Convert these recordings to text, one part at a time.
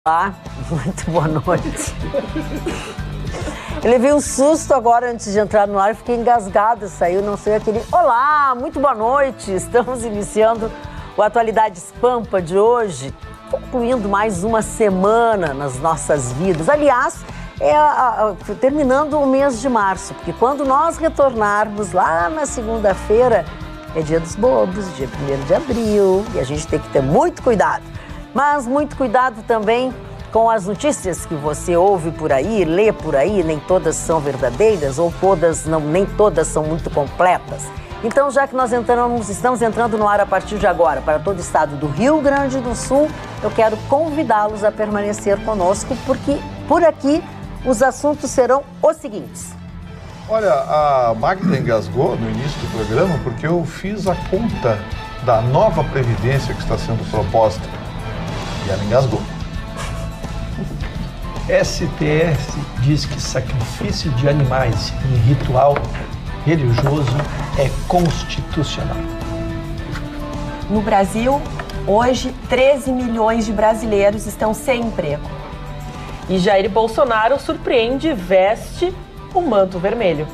Olá, muito boa noite. Eu levei um susto agora antes de entrar no ar, fiquei engasgada, saiu, não sei, aquele... Olá, muito boa noite, estamos iniciando o Atualidades Pampa de hoje, concluindo mais uma semana nas nossas vidas. Aliás, terminando o mês de março, porque quando nós retornarmos lá na segunda-feira, é dia dos bobos, dia 1º de abril, e a gente tem que ter muito cuidado. Mas muito cuidado também com as notícias que você ouve por aí, lê por aí, nem todas são verdadeiras ou nem todas são muito completas. Então, já que nós estamos entrando no ar a partir de agora para todo o estado do Rio Grande do Sul, eu quero convidá-los a permanecer conosco, porque por aqui os assuntos serão os seguintes. Olha, a Magda engasgou no início do programa porque eu fiz a conta da nova previdência que está sendo proposta. E ela engasgou. STF diz que sacrifício de animais em ritual religioso é constitucional. No Brasil, hoje, 13 milhões de brasileiros estão sem emprego. E Jair Bolsonaro surpreende e veste o manto vermelho.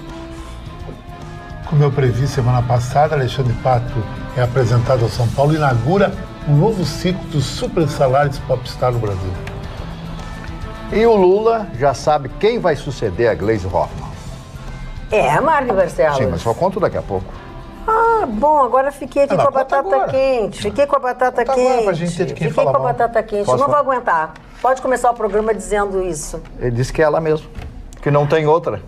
Como eu previ semana passada, Alexandre Pato é apresentado ao São Paulo e inaugura um novo ciclo dos super salários popstar no Brasil. E o Lula já sabe quem vai suceder a Gleisi Hoffmann. Marco Barcelos. Sim, mas só conto daqui a pouco. Ah, bom, agora fiquei aqui com a batata quente. Fiquei com a batata quente. Agora pra gente ter de quem Fiquei falar com a mal. batata quente. Posso Não vou falar? aguentar. Pode começar o programa dizendo isso. Ele disse que é ela mesmo, que não tem outra.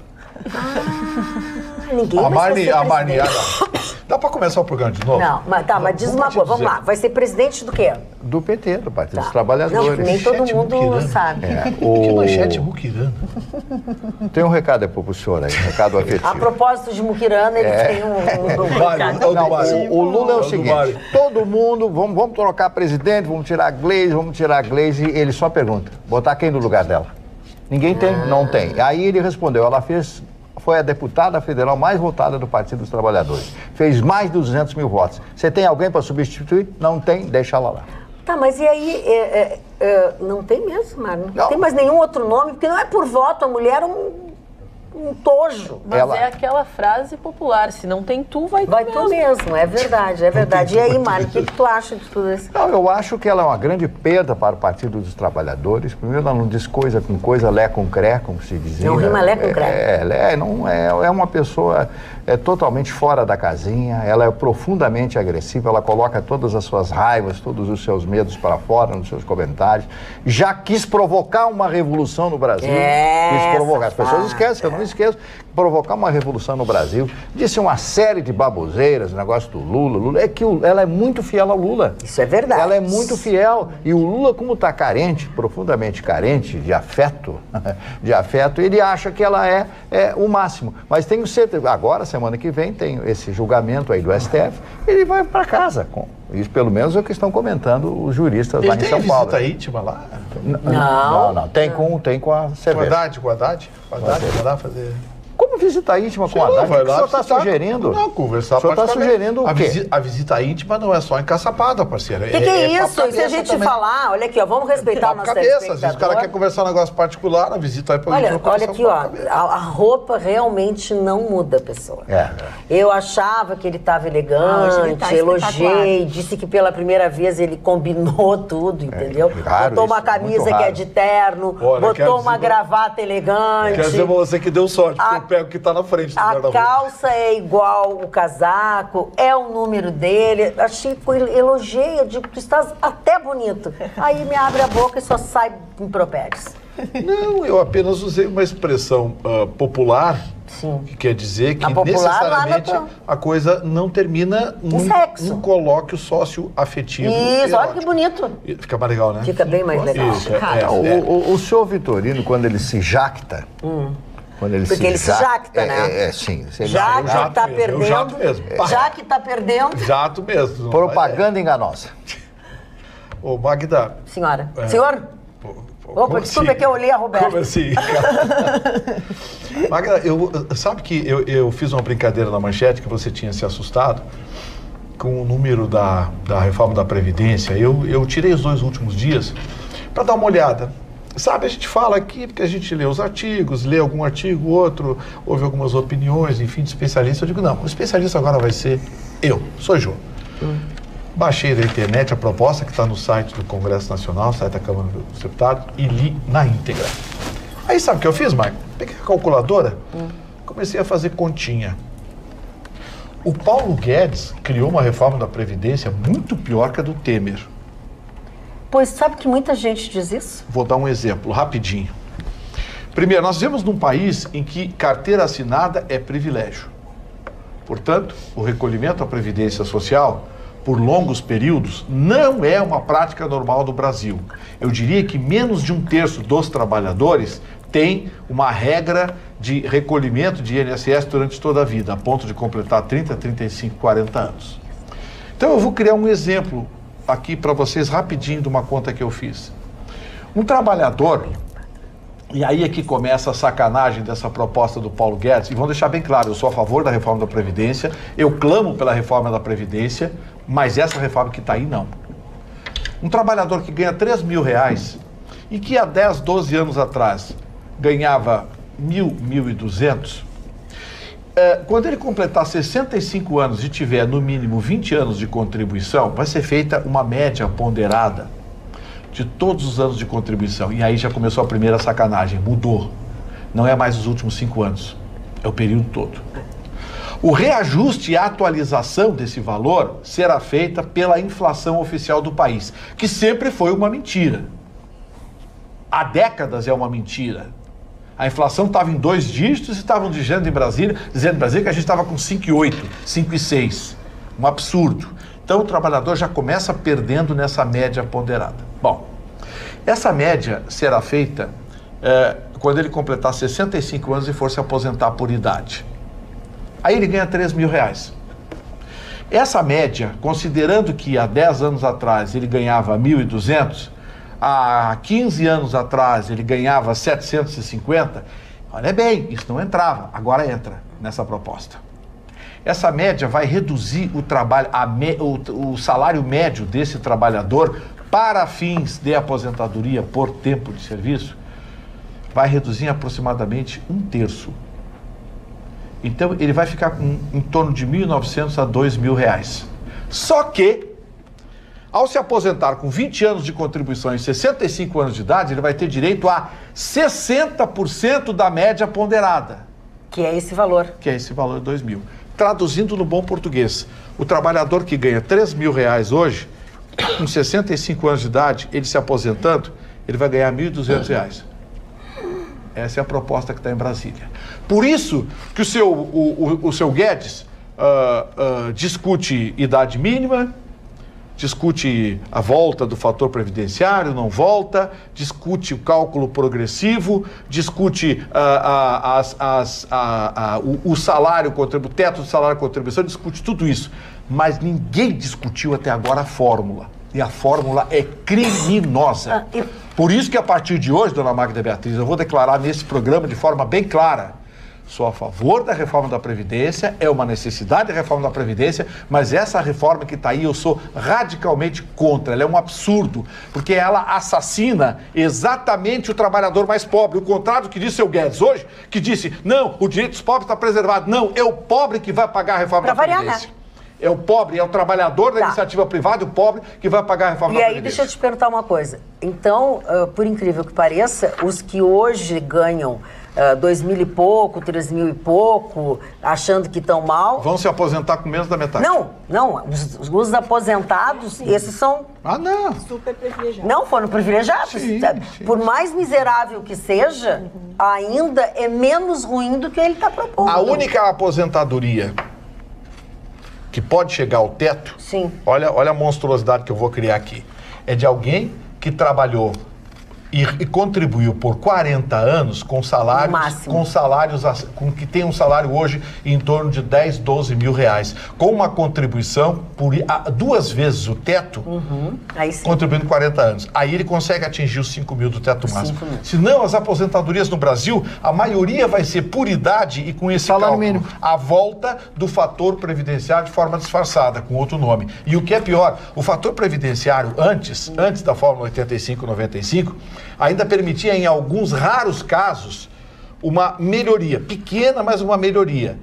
Ninguém A mais vai ser Marni, presidente. dá pra começar o programa de novo? Não, mas diz uma coisa, vamos lá. Vai ser presidente do quê? Do PT, do Partido dos Não, Trabalhadores. que nem todo Manchete mundo muquirana. sabe. Que manchete muquirana. Tem um recado aí pro senhor aí, um recado afetivo. A propósito de muquirana, ele tem um recado. Não, o Lula é o do seguinte, Mário. todo mundo, vamos trocar presidente, vamos tirar a Gleisi, ele só pergunta, botar quem no lugar dela? Ninguém tem? Não tem. Aí ele respondeu, foi a deputada federal mais votada do Partido dos Trabalhadores. Fez mais de 200 mil votos. Você tem alguém para substituir? Não tem, deixa ela lá. Tá, mas e aí, não tem mesmo, Mário? Não Não. tem mais nenhum outro nome, porque não é por voto, a mulher é um tojo. Mas Ela- é aquela frase popular, se não tem tu, vai tu Vai mesmo. tu mesmo, é verdade, é verdade. E aí, Mário, o que tu acha de tudo isso? Não, eu acho que ela é uma grande perda para o Partido dos Trabalhadores. Primeiro, ela não diz coisa com coisa, lé com cré, como se dizia. Não rima lé com cré. É uma pessoa totalmente fora da casinha, ela é profundamente agressiva, ela coloca todas as suas raivas, todos os seus medos para fora nos seus comentários. Já quis provocar uma revolução no Brasil. Quis provocar. As pessoas esquecem, eu não esqueço. Provocar uma revolução no Brasil. Disse uma série de baboseiras, o negócio do Lula. É que ela é muito fiel ao Lula. Isso é verdade. Ela é muito fiel. E o Lula, como está carente, profundamente carente de afeto, ele acha que ela é o máximo. Mas tenho certeza, agora, semana que vem, tem esse julgamento aí do STF, ele vai para casa. Isso, pelo menos, é o que estão comentando os juristas lá em São Paulo. Visita íntima lá? Não. Tem com a cerveja. Com Haddad? Vai lá fazer... Como visita íntima com a Haddad? O que o senhor está sugerindo? Não, conversar. O senhor está sugerindo o quê? A visita íntima não é só encaçapada, parceira. O que é isso? papo E se a gente também. falar, olha aqui, ó, vamos respeitar o nosso Cabeça, às vezes o cara telespectador. quer conversar um negócio particular, a visita aí pra Olha aqui, ó, a roupa realmente não muda a pessoa. Eu achava que ele estava Hoje ele elegante, tá elogiei, disse que pela primeira vez ele combinou tudo, entendeu? raro Botou uma isso, camisa muito que é raro. de terno, Olha, quero botou uma dizer- gravata elegante. Quer dizer você que deu sorte, porque A- eu pego o que tá na frente do A guarda-roupa. calça é igual o casaco, é o número dele. Achei que elogiei, eu digo, tu estás até bonito. Aí me abre a boca e só sai impropérios. Não, eu apenas usei uma expressão popular, Sim. que quer dizer que A popular necessariamente lá na tua- a coisa não termina sexo. num colóquio sócio-afetivo. Isso, olha que erótico. bonito. Fica mais legal, né? Fica bem mais legal. Isso, O senhor Vitorino, quando ele se jacta, Porque ele se jacta, né? Sim. Já que jato tá mesmo, eu perdendo, jato mesmo. já que tá perdendo, Jato mesmo. Propaganda enganosa. Ô, Magda... senhora. Senhor? Opa, desculpa, é que eu olhei a Roberta. Como assim? Magda, sabe que eu fiz uma brincadeira na manchete que você tinha se assustado com o número da reforma da Previdência. Eu tirei os 2 últimos dias para dar uma olhada. Sabe, a gente fala aqui porque a gente lê os artigos, lê algum artigo, outro, ouve algumas opiniões, enfim, de especialistas. Eu digo, não, o especialista agora vai ser eu, sou Jô. Baixei da internet a proposta que está no site do Congresso Nacional, site da Câmara dos Deputados, e li na íntegra. Aí sabe o que eu fiz, Maicon? Peguei a calculadora, comecei a fazer continha. O Paulo Guedes criou uma reforma da Previdência muito pior que a do Temer. Pois sabe que muita gente diz isso? Vou dar um exemplo, rapidinho. Primeiro, nós vivemos num país em que carteira assinada é privilégio. Portanto, o recolhimento à Previdência Social, por longos períodos, não é uma prática normal do Brasil. Eu diria que menos de 1/3 dos trabalhadores tem uma regra de recolhimento de INSS durante toda a vida, a ponto de completar 30, 35, 40 anos. Então eu vou criar um exemplo aqui para vocês rapidinho de uma conta que eu fiz. Um trabalhador, e aí é que começa a sacanagem dessa proposta do Paulo Guedes, e vamos deixar bem claro, eu sou a favor da reforma da Previdência, eu clamo pela reforma da Previdência, mas essa reforma que está aí não. Um trabalhador que ganha R$3 mil e que há 10, 12 anos atrás ganhava 1.200, quando ele completar 65 anos e tiver no mínimo 20 anos de contribuição, vai ser feita uma média ponderada de todos os anos de contribuição. E aí já começou a primeira sacanagem, mudou. Não é mais os últimos 5 anos, é o período todo. O reajuste e a atualização desse valor será feita pela inflação oficial do país, que sempre foi uma mentira. Há décadas é uma mentira. A inflação estava em 2 dígitos e estavam dizendo em Brasília que a gente estava com 5,8, 5,6. Um absurdo. Então o trabalhador já começa perdendo nessa média ponderada. Bom, essa média será feita quando ele completar 65 anos e for se aposentar por idade. Aí ele ganha R$3 mil. Essa média, considerando que há 10 anos atrás ele ganhava 1.200, há 15 anos atrás ele ganhava 750, olha bem, isso não entrava, agora entra nessa proposta. Essa média vai reduzir o salário médio desse trabalhador para fins de aposentadoria por tempo de serviço, vai reduzir em aproximadamente 1/3. Então ele vai ficar com em torno de R$1.900 a R$2 mil. Só que, ao se aposentar com 20 anos de contribuição e 65 anos de idade, ele vai ter direito a 60% da média ponderada. Que é esse valor. Que é esse valor de 2 mil. Traduzindo no bom português, o trabalhador que ganha R$3 mil hoje, com 65 anos de idade, ele se aposentando, ele vai ganhar R$1.200. Essa é a proposta que está em Brasília. Por isso que o seu Guedes discute idade mínima, discute a volta do fator previdenciário, não volta, discute o cálculo progressivo, discute o salário, o teto do salário de contribuição, discute tudo isso. Mas ninguém discutiu até agora a fórmula. E a fórmula é criminosa. Por isso que a partir de hoje, dona Magda Beatriz, eu vou declarar nesse programa de forma bem clara: sou a favor da reforma da Previdência, é uma necessidade a reforma da Previdência, mas essa reforma que está aí eu sou radicalmente contra. Ela é um absurdo, porque ela assassina exatamente o trabalhador mais pobre. O contrário do que disse o Guedes hoje, que disse, não, o direito dos pobres está preservado. Não, é o pobre que vai pagar a reforma da Previdência. Né? É o pobre, é o trabalhor da iniciativa privada, o pobre que vai pagar a reforma da Previdência. E aí, deixa eu te perguntar uma coisa. Então, por incrível que pareça, os que hoje ganham 2 mil e pouco, 3 mil e pouco, achando que estão mal... vão se aposentar com menos da metade. Não. Os aposentados, esses são... não. Super privilegiados. Não, foram privilegiados. Sim. Por mais miserável que seja, ainda é menos ruim do que ele está propondo. A única aposentadoria que pode chegar ao teto, sim, olha a monstruosidade que eu vou criar aqui, é de alguém que trabalhou e contribuiu por 40 anos com salários, com que tem um salário hoje em torno de 10, 12 mil reais, com uma contribuição por 2 vezes o teto, contribuindo 40 anos. Aí ele consegue atingir os 5 mil do teto máximo. Senão, as aposentadorias no Brasil, a maioria vai ser por idade e com esse salário cálculo, mínimo. a volta do fator previdenciário de forma disfarçada, com outro nome. E o que é pior, o fator previdenciário antes da Fórmula 85-95, ainda permitia, em alguns raros casos, uma melhoria, pequena, mas uma melhoria.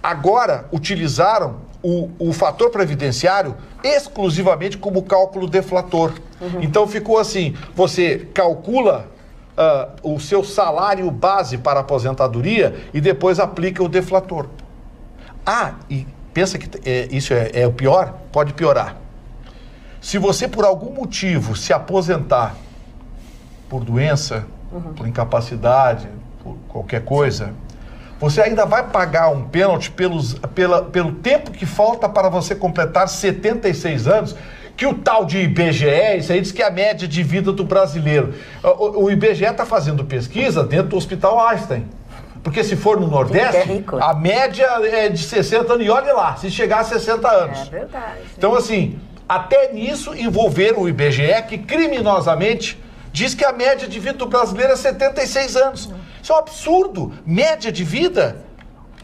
Agora, utilizaram o fator previdenciário exclusivamente como cálculo deflator. Então, ficou assim, você calcula o seu salário base para a aposentadoria e depois aplica o deflator. E pensa que isso é o pior? Pode piorar. Se você, por algum motivo, se aposentar por doença, por incapacidade, por qualquer coisa, você ainda vai pagar um pênalti pelo tempo que falta para você completar 76 anos, que o tal de IBGE, isso aí diz que é a média de vida do brasileiro. O IBGE está fazendo pesquisa dentro do Hospital Einstein. Porque se for no Nordeste, a média é de 60 anos, e olhe lá, se chegar a 60 anos. É verdade. Então, assim, até nisso envolveram o IBGE, que criminosamente diz que a média de vida do brasileiro é 76 anos. Isso é um absurdo. Média de vida?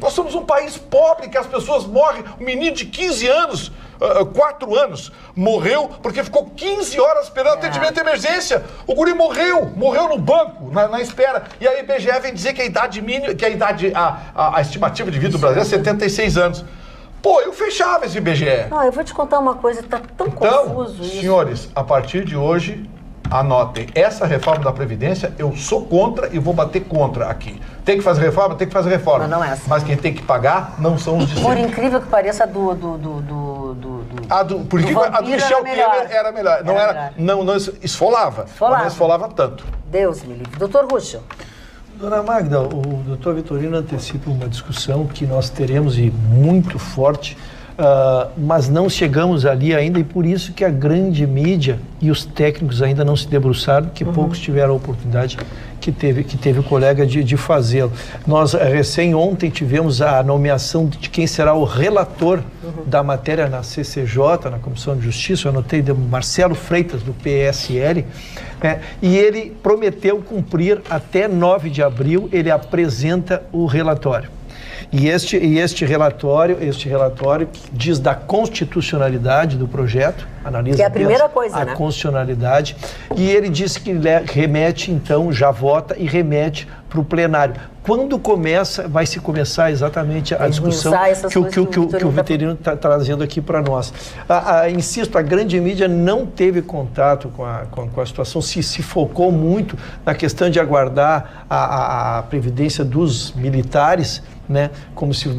Nós somos um país pobre, que as pessoas morrem. Um menino de 15 anos, 4 anos, morreu porque ficou 15 horas esperando atendimento de emergência. O guri morreu no banco, na espera. E a IBGE vem dizer que a idade mínima, que a estimativa de vida do Brasil é 76 anos. Pô, eu fechava esse IBGE. Não, eu vou te contar uma coisa, tá tão confuso isso. Senhores, a partir de hoje, anotem, essa reforma da Previdência eu sou contra e vou bater contra aqui. Tem que fazer reforma? Tem que fazer reforma. Mas não é assim. Mas quem tem que pagar não são os de Por sempre. incrível que pareça, a do Michel Temer era melhor. Não esfolava. Mas não esfolava tanto. Deus me livre. Doutor Ruschel. Dona Magda, o doutor Vitorino antecipa uma discussão que nós teremos e muito forte, mas não chegamos ali ainda, e por isso que a grande mídia e os técnicos ainda não se debruçaram, que poucos tiveram a oportunidade que teve o colega de fazê-lo. Nós, ontem, tivemos a nomeação de quem será o relator da matéria na CCJ, na Comissão de Justiça. Eu anotei, de Marcelo Freitas, do PSL, e ele prometeu cumprir até 9 de abril, ele apresenta o relatório. E este relatório que diz da constitucionalidade do projeto, analisa que é a primeira coisa, a constitucionalidade, e ele diz que remete, então, já vota e remete para o plenário. Quando vai se começar exatamente a discussão que o Vitorino está trazendo aqui para nós. Insisto, a grande mídia não teve contato com a situação, se focou muito na questão de aguardar a previdência dos militares, né, como se a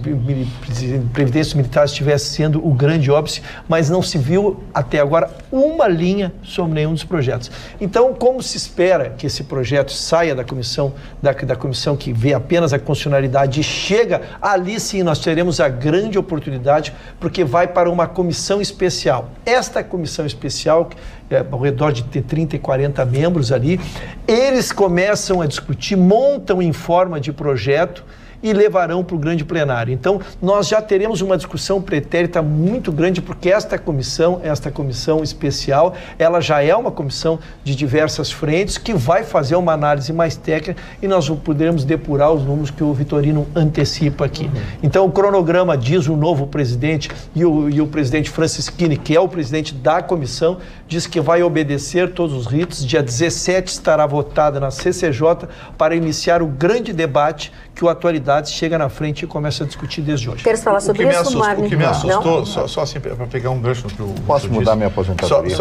previdência militar estivesse sendo o grande óbice, mas não se viu até agora uma linha sobre nenhum dos projetos. Então, como se espera que esse projeto saia da comissão que vê apenas a constitucionalidade e chega ali, sim, nós teremos a grande oportunidade, porque vai para uma comissão especial. Esta comissão especial, ao redor de ter 30 e 40 membros ali, eles começam a discutir, montam em forma de projeto e levarão para o grande plenário. Então, nós já teremos uma discussão pretérita muito grande, porque esta comissão especial, ela já é uma comissão de diversas frentes, que vai fazer uma análise mais técnica, e nós poderemos depurar os números que o Vitorino antecipa aqui. Então, o cronograma diz o novo presidente e o presidente Francisquini, que é o presidente da comissão, diz que vai obedecer todos os ritos. Dia 17 estará votada na CCJ para iniciar o grande debate que o Atualidades chega na frente e começa a discutir desde hoje. Queres falar sobre isso, Marne? O que me assustou, só assim, para pegar um gancho no que o Posso mudar minha aposentadoria?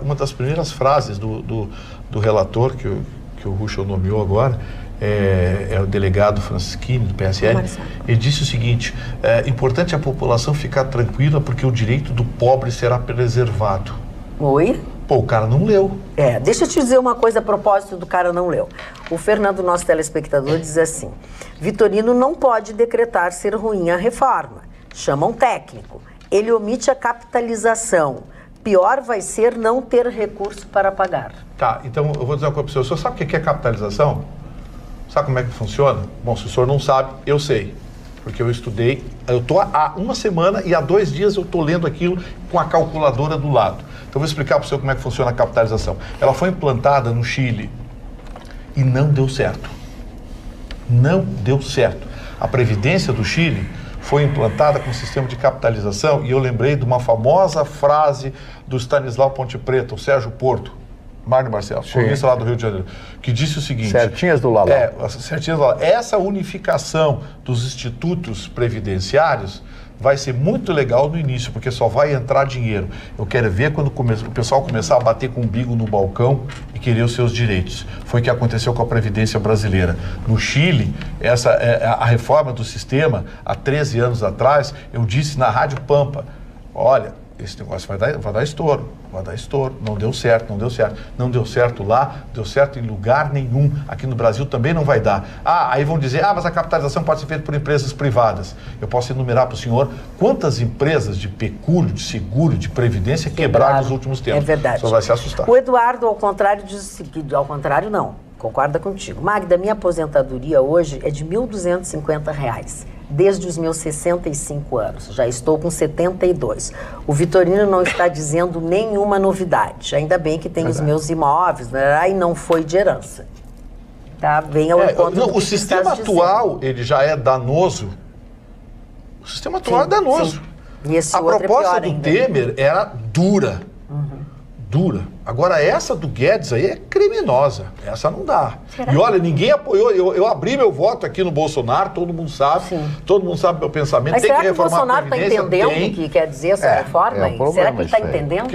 Uma das primeiras frases do relator que o Ruschel nomeou agora, é o delegado Francisquini, do PSL, ele disse o seguinte: é importante a população ficar tranquila porque o direito do pobre será preservado. Oi? Pô, o cara não leu. Deixa eu te dizer uma coisa a propósito do cara não leu. O Fernando, nosso telespectador, diz assim: Vitorino não pode decretar ser ruim a reforma. Chama um técnico. Ele omite a capitalização. pior vai ser não ter recurso para pagar. Tá, então eu vou dizer uma coisa para o senhor. O senhor sabe o que é capitalização? Sabe como é que funciona? Bom, se o senhor não sabe, eu sei. Porque eu estudei, eu estou há uma semana e há 2 dias eu estou lendo aquilo com a calculadora do lado. Então eu vou explicar para o senhor como é que funciona a capitalização. Ela foi implantada no Chile e não deu certo. Não deu certo. A Previdência do Chile foi implantada com um sistema de capitalização e eu lembrei de uma famosa frase do Stanislau Ponte Preta, o Sérgio Porto, Mário Barcelos, colunista lá do Rio de Janeiro, que disse o seguinte... Certinhas do Lalá. Certinhas do Lalá. Essa unificação dos institutos previdenciários vai ser muito legal no início, porque só vai entrar dinheiro. Eu quero ver quando o pessoal começar a bater com o umbigo no balcão e querer os seus direitos. Foi o que aconteceu com a Previdência brasileira. No Chile, a reforma do sistema, há 13 anos atrás, eu disse na Rádio Pampa, olha, esse negócio vai dar estouro, não deu certo, não deu certo lá, deu certo em lugar nenhum, aqui no Brasil também não vai dar. Aí vão dizer, mas a capitalização pode ser feita por empresas privadas. Eu posso enumerar para o senhor quantas empresas de pecúlio, de seguro, de previdência quebraram nos últimos tempos. É verdade. O senhor vai se assustar. O Eduardo, ao contrário, diz o seguinte, ao contrário não, concorda contigo. Magda, minha aposentadoria hoje é de R$ 1.250. Desde os meus 65 anos, já estou com 72. O Vitorino não está dizendo nenhuma novidade. Ainda bem que tem os meus imóveis, né, e não foi de herança. Tá bem ao encontro do que o sistema atual, ele já é danoso. O sistema atual é danoso. E esse a proposta do ainda. Temer era dura. Dura. Agora, essa do Guedes aí é criminosa. Essa não dá. E olha, ninguém apoiou. Eu abri meu voto aqui no Bolsonaro, todo mundo sabe. Sim. Todo mundo sabe o meu pensamento. Mas tem será que reformar o Bolsonaro está entendendo o que quer dizer essa reforma? Será que ele está entendendo?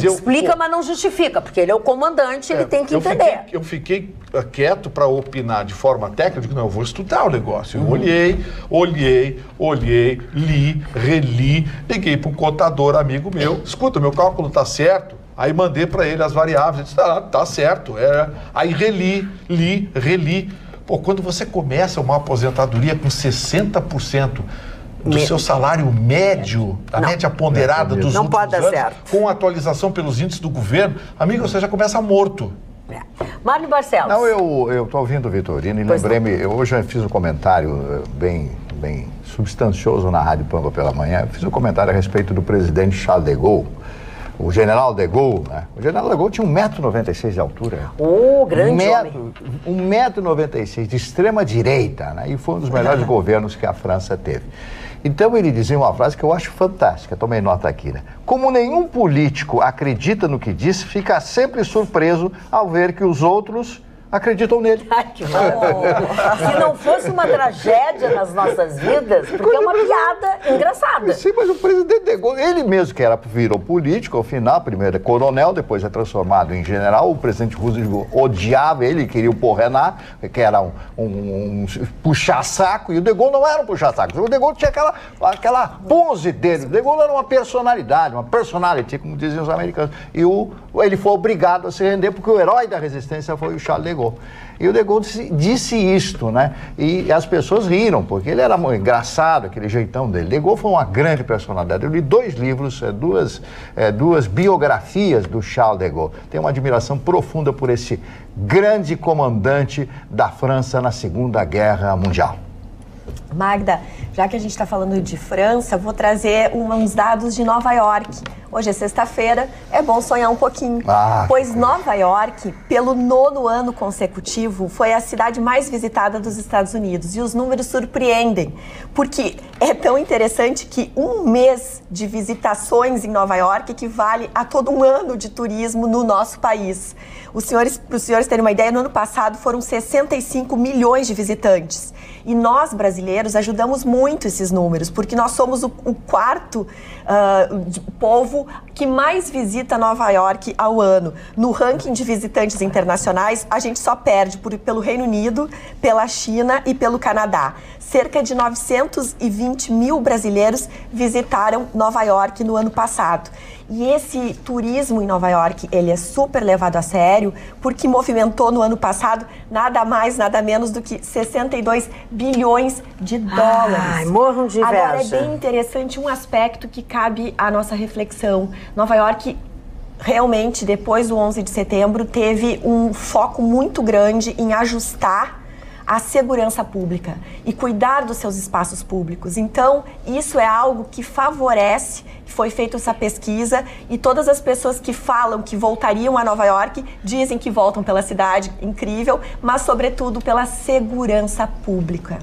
Explica, mas não justifica, porque ele é o comandante, ele tem que entender. Eu fiquei quieto para opinar de forma técnica. Eu digo, não, eu vou estudar o negócio. Eu olhei, li, reli, liguei para um contador amigo meu. Escuta, meu cálculo está certo. Aí mandei para ele as variáveis, ele disse, tá certo. Aí reli. Pô, quando você começa uma aposentadoria com 60% do seu salário médio, a média ponderada dos últimos anos, com atualização pelos índices do governo, amigo, você já começa morto. Mário Barcelos. Não, eu estou ouvindo o Vitorino e lembrei-me, hoje eu fiz um comentário bem substancioso na Rádio Pampa pela manhã, eu fiz um comentário a respeito do presidente Charles de Gaulle. O general de Gaulle, né? O general de Gaulle tinha 1,96 m de altura. Grande homem. 1,96 m, de extrema direita, né? E foi um dos melhores governos que a França teve. Então ele dizia uma frase que eu acho fantástica, tomei nota aqui, né? Como nenhum político acredita no que diz, fica sempre surpreso ao ver que os outros acreditam nele. Ai, que Se não fosse uma tragédia nas nossas vidas, porque é uma piada engraçada. Sim, mas o presidente de Gaulle, ele mesmo que virou político, ao final, primeiro é coronel, depois é transformado em general, o presidente Roosevelt odiava ele, queria o Porrenat, que era um puxa-saco, e o de Gaulle não era um puxa-saco, o de Gaulle tinha aquela pose dele, o de Gaulle era uma personalidade, como diziam os americanos, e ele foi obrigado a se render, porque o herói da resistência foi o Charles de Gaulle. E o de Gaulle disse isto, né? E as pessoas riram, porque ele era muito engraçado, aquele jeitão dele. De Gaulle foi uma grande personalidade. Eu li 2 livros, duas biografias do Charles de Gaulle. Tenho uma admiração profunda por esse grande comandante da França na Segunda Guerra Mundial. Magda, já que a gente está falando de França, vou trazer uns dados de Nova York. Hoje é sexta-feira, é bom sonhar um pouquinho. Pois Nova York, pelo 9º ano consecutivo, foi a cidade mais visitada dos Estados Unidos. E os números surpreendem, porque é tão interessante que um mês de visitações em Nova York equivale a todo um ano de turismo no nosso país. Para os senhores terem uma ideia, no ano passado foram 65 milhões de visitantes. E nós, brasileiros, ajudamos muito esses números, porque nós somos o quarto povo que mais visita Nova York ao ano. No ranking de visitantes internacionais, a gente só perde pelo Reino Unido, pela China e pelo Canadá. cerca de 920 mil brasileiros visitaram Nova York no ano passado. E esse turismo em Nova York, ele é super levado a sério, porque movimentou no ano passado nada mais, nada menos do que 62 bilhões de dólares. Ai, morram de inveja. Agora, é bem interessante um aspecto que cabe à nossa reflexão. Nova York, realmente, depois do 11 de setembro, teve um foco muito grande em ajustar a segurança pública e cuidar dos seus espaços públicos. Então, isso é algo que favorece, foi feita essa pesquisa, e todas as pessoas que falam que voltariam a Nova York dizem que voltam pela cidade incrível, mas sobretudo pela segurança pública.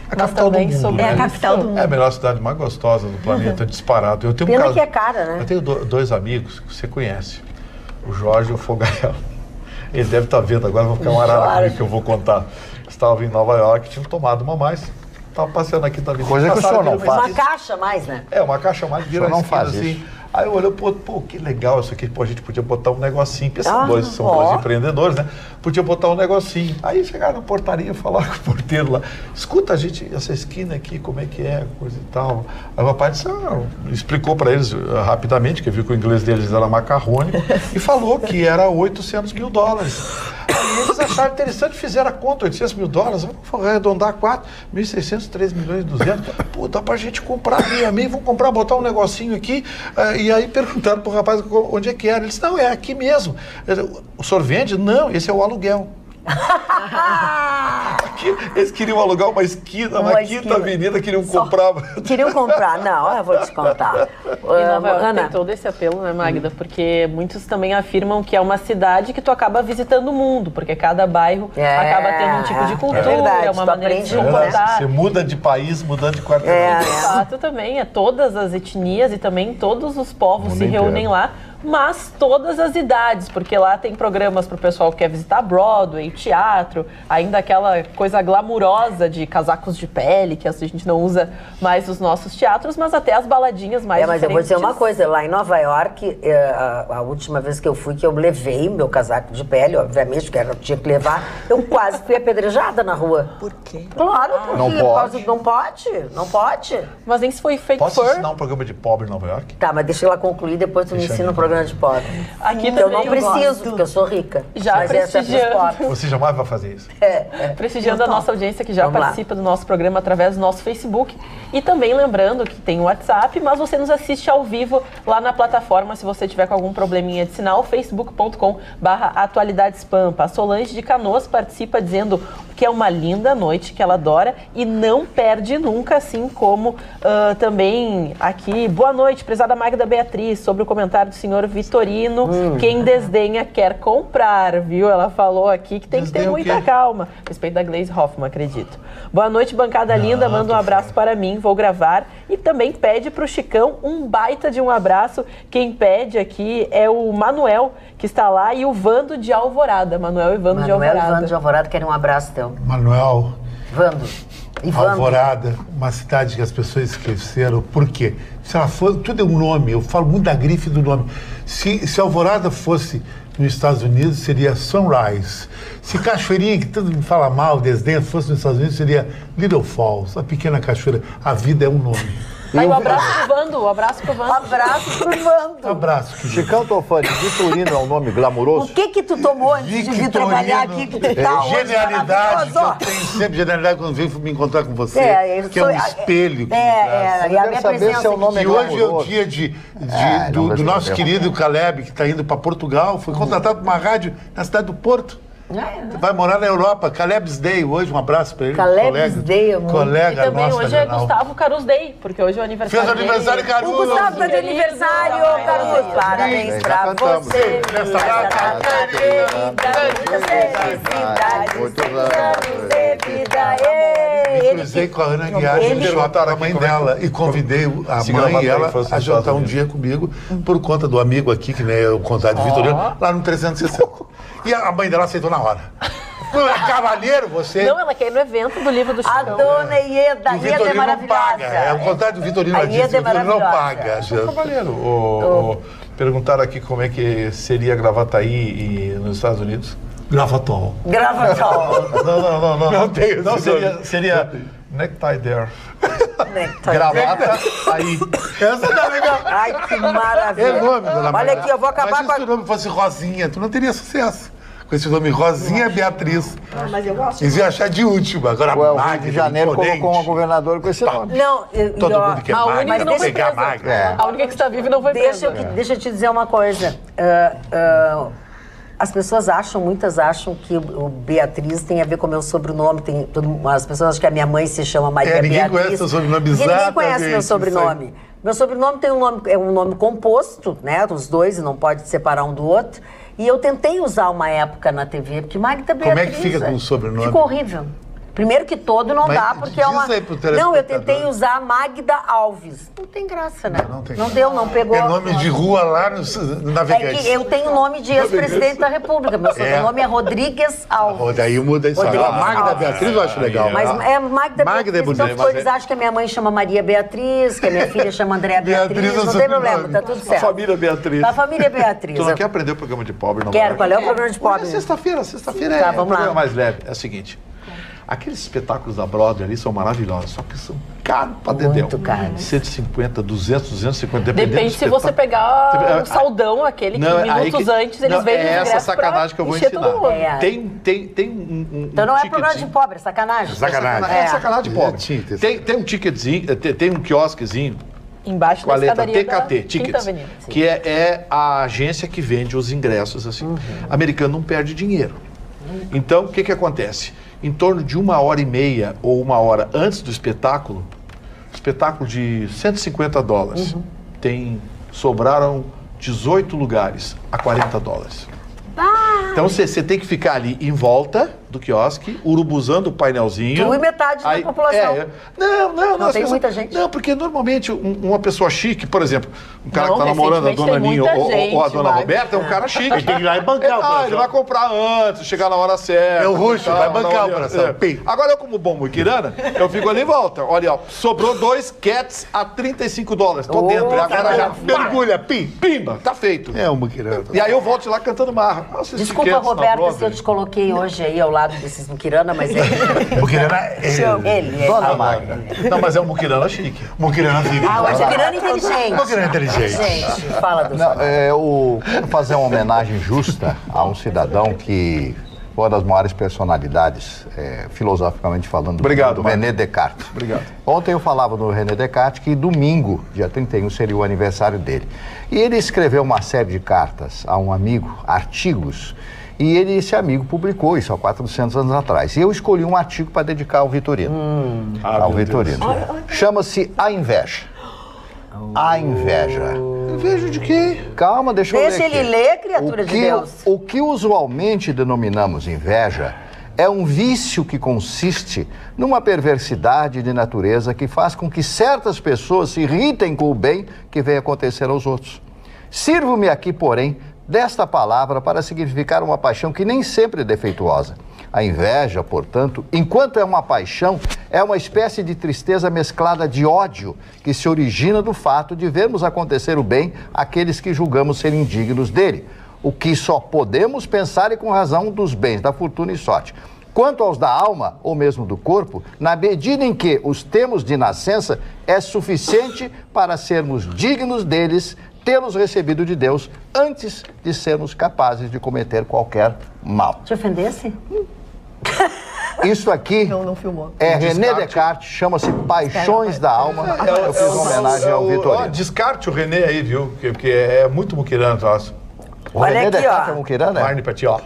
A capital do mundo, É a capital do mundo. É a melhor cidade mais gostosa do planeta, disparado. Eu tenho Pena que é cara, né? Eu tenho dois amigos que você conhece, o Jorge e o Fogael. Ele deve estar vendo agora, vão ficar uma arara que eu vou contar. Estava em Nova York, tinham tomado uma mais, estava passeando aqui também. Coisa que o senhor não faz. Uma caixa a mais, né? É, uma caixa a mais, vira não faz assim. isso. Aí eu olhei, pô, que legal isso aqui, pô, a gente podia botar um negocinho, porque são dois empreendedores, né? Podia botar um negocinho. Aí chegaram na portaria, falaram com o porteiro lá, escuta, a gente, essa esquina aqui, como é que é, coisa e tal. Aí o papai disse, explicou para eles rapidamente, que viu que o inglês deles era macarrônico, e falou que era 800 mil dólares. Aí eles acharam interessante, fizeram a conta, 800 mil dólares, vamos arredondar 1.600, 3 milhões e 200. Pô, dá pra gente comprar meio, vamos comprar, botar um negocinho aqui. E aí perguntaram pro rapaz onde é que era. Ele disse, não, é aqui mesmo. O senhor vende? Não, esse é o aluguel. Aqui, eles queriam alugar uma esquina, uma quinta avenida, queriam comprar. Queriam comprar, não, eu vou te contar. E Nova York tem todo esse apelo, né, Magda? Porque muitos também afirmam que é uma cidade que tu acaba visitando o mundo, porque cada bairro acaba tendo um tipo de cultura, uma maneira de se comportar. Você muda de país, mudando de quarteirão. De fato também, todas as etnias e também todos os povos se reúnem lá, mas todas as idades, porque lá tem programas para o pessoal que quer visitar Broadway, teatro, ainda aquela coisa glamurosa de casacos de pele, que a gente não usa mais nos nossos teatros, mas até as baladinhas mais mas eu vou dizer uma coisa, lá em Nova York, a última vez que eu fui, que eu levei meu casaco de pele, obviamente, que eu tinha que levar, eu quase fui apedrejada na rua. Por quê? Claro, porque não pode. Mas nem se foi fake Posso fur. ensinar um programa de pobre em Nova York? Tá, mas deixa ela concluir, depois tu me ensina um programa de pobre. Aqui eu não preciso, porque eu sou rica. Já mas prestigiando. Você jamais vai fazer isso. Prestigiando a nossa audiência que já participa do nosso programa através do nosso Facebook. E também lembrando que tem o WhatsApp, mas você nos assiste ao vivo lá na plataforma, se você tiver com algum probleminha de sinal, facebook.com/atualidadespampa. A Solange de Canoas participa dizendo que é uma linda noite, que ela adora e não perde nunca, assim como também aqui, boa noite, prezada Magda Beatriz, sobre o comentário do senhor Vitorino, quem desdenha quer comprar, viu? Ela falou aqui que tem que ter muita calma, a respeito da Glaze Hoffman, acredito. Boa noite, bancada linda, manda um abraço para mim, vou gravar, e também pede pro Chicão um baita de um abraço. Quem pede aqui é o Manuel, que está lá, e o Vando de Alvorada. Manuel e Vando de Alvorada. Manuel e Vando de Alvorada querem um abraço teu. Manuel. Vando. Alvorada, uma cidade que as pessoas esqueceram. Por quê? Se ela for, tudo é um nome, eu falo muito da grife do nome. Se Alvorada fosse nos Estados Unidos, seria Sunrise. Se Cachoeirinha, que todo mundo fala mal, desdenha, fosse nos Estados Unidos, seria Little Falls, a pequena cachoeira. A vida é um nome. Aí o abraço pro Vando, o abraço pro Vando. Abraço pro Vando. Abraço, querido. Chicão Tofani, Vitorino é um nome glamuroso? O que tu tomou antes de vir trabalhar aqui? Que tu tá genialidade, que eu tenho sempre genialidade quando venho me encontrar com você, que é um espelho. E a minha presença aqui. E hoje é o dia do nosso querido Caleb, que está indo para Portugal, foi contratado para uma rádio na cidade do Porto. Vai morar na Europa, Caleb's Day hoje, um abraço para ele. Caleb's Day, amor. Colega e também nosso, hoje é Gustavo Carus Day, porque hoje é o aniversário dele. Fez aniversário, Carus! O Gustavo está de aniversário, Carus! Parabéns pra você! Muitos Me cruzei com a Ana Guiar, a mãe dela, e convidei a mãe e ela a jantar um dia comigo, por conta do amigo aqui, que nem é o contato de Vitorino, lá no 360. E a mãe dela aceitou na hora. Cavalheiro, você... Não, ela quer ir no evento do livro do Chicão. A dona Ieda, o Vitorino é maravilhosa. não paga. É o contato do Vitorino aqui, o Vitorino não paga. Cavalheiro, perguntaram aqui como é que seria Gravataí nos Estados Unidos. Gravatol. Não tem. Não, seria Necktie there. Gravata aí. Essa tá legal. Ai, que maravilha. É nome, dona Maria. Olha aqui, eu vou acabar Mas se o nome fosse Rosinha, tu não teria sucesso. Com esse nome Rosinha Beatriz. Mas eu gosto. Eles iam achar de última. Agora, O Rio Magda, de Janeiro imponente. colocou uma governadora com esse nome. Não, Todo mundo quer A única Magda, que não foi pegar presa. Magda. A única que está viva e não foi presa. deixa eu te dizer uma coisa. As pessoas muitas acham que o Beatriz tem a ver com o meu sobrenome. As pessoas acham que a minha mãe se chama Maria Ninguém Beatriz. conhece o sobrenome, Ninguém conhece exatamente, meu sobrenome. Meu sobrenome é um nome composto, né? Os dois, e não pode separar um do outro. E eu tentei usar uma época na TV, porque Magda Beatriz... Como é que fica com o sobrenome? Ficou horrível. Primeiro que todo não Mas dá, porque diz é uma... aí pro Não, eu telespectador. tentei usar Magda Alves. Não tem graça, né? Não tem Não graça. deu, não pegou. É nome de rua lá no É Navegantes. que eu tenho nome de ex-presidente da República. Meu sobrenome é Rodrigues Alves. Daí muda isso. Rodrigues A Magda Alves. Beatriz eu acho legal. Mas é Magda Magda é Beatriz. Então bonita. eles acham que a minha mãe chama Maria Beatriz, que a minha filha chama Andréa Beatriz. Beatriz é Não o tem sobrenome. problema, tá tudo certo. A família Beatriz. A família Beatriz. Tu não quer aprender o programa de pobre, não? Quero. Qual é o programa de Hoje pobre? é sexta-feira Tá, é vamos um programa lá. mais leve. É o seguinte, aqueles espetáculos da Broadway ali são maravilhosos, só que são caros pra dedéu. Muito caro. 150, 200, 250, dependendo Depende do se você espetáculo. pegar o saldão, aquele que Não, aí minutos que- antes eles não, vendem é os essa ingressos sacanagem que eu vou encher todo ensinar. mundo. É. Tem um Então não é ticketzinho. programa de pobre, é sacanagem. Sacanagem. É sacanagem de pobre. tinta, Tem um ticketzinho, tem um quiosquezinho Embaixo com a da letra escadaria da TKT, Quinta Tickets, Avenida. Sim. que é a agência que vende os ingressos assim. Americano não perde dinheiro. Então, o que acontece? Em torno de 1h30 ou 1 hora antes do espetáculo de $150, sobraram 18 lugares a $40. Então você tem que ficar ali em volta do quiosque, urubuzando o painelzinho. Tu e metade da população. Não, Não tem muita gente. Não, porque normalmente uma pessoa chique, por exemplo, um cara Não, que tá namorando a recentemente dona tem Ninha muita ou a gente, dona vai. Roberta, é um cara chique. Ele tem que ir lá e bancar a operação. Ele vai comprar antes, chegar na hora certa. É o roxo, tal, vai bancar na a hora- operação. Pim. Agora eu, como bom muquirana, eu fico ali em volta. Olha, ó, sobrou 2 cats a $35. Tô dentro. E agora já Mergulha, pim. pimba, tá feito. É um muquirana. E aí eu volto de lá cantando marra. Nossa, esses Desculpa, cats na Roberta, se eu Broadway. te coloquei hoje aí ao lado desses muquirana, mas Muquirana é... ele é. Dona Magda. Não, mas é um muquirana chique. Muquirana vive. Ah, mas muquirana inteligente. Muquirana inteligente. Gente, fala do Não, eu quero fazer uma homenagem justa a um cidadão que foi uma das maiores personalidades, filosoficamente falando, Obrigado, do Marcos. René Descartes. Obrigado. Ontem eu falava do René Descartes que domingo, dia 31, seria o aniversário dele. E ele escreveu uma série de cartas a um amigo, artigos, e esse amigo publicou isso há 400 anos atrás. E eu escolhi um artigo para dedicar ao Vitorino. Ao Vitorino. Chama-se A Inveja. A Inveja. Inveja de quê? Calma, deixa eu ler Deixa ele aqui. ler, criatura de Deus. O que usualmente denominamos inveja é um vício que consiste numa perversidade de natureza que faz com que certas pessoas se irritem com o bem que vem acontecer aos outros. Sirvo-me aqui, porém, desta palavra para significar uma paixão que nem sempre é defeituosa. A inveja, portanto, enquanto é uma paixão, é uma espécie de tristeza mesclada de ódio que se origina do fato de vermos acontecer o bem àqueles que julgamos serem dignos dele, o que só podemos pensar e com razão dos bens da fortuna e sorte. Quanto aos da alma, ou mesmo do corpo, na medida em que os temos de nascença, é suficiente para sermos dignos deles, tê-los recebido de Deus, antes de sermos capazes de cometer qualquer mal. Te ofendesse? Isso aqui Não filmou. é René Descartes, chama-se Paixões da Alma. Eu fiz uma homenagem ao Vitorino. Descarte o René aí, viu? Porque é muito muquirana, troço. O Olha René aqui, Descartes ó. é muquirana? Marne pra ti, ó.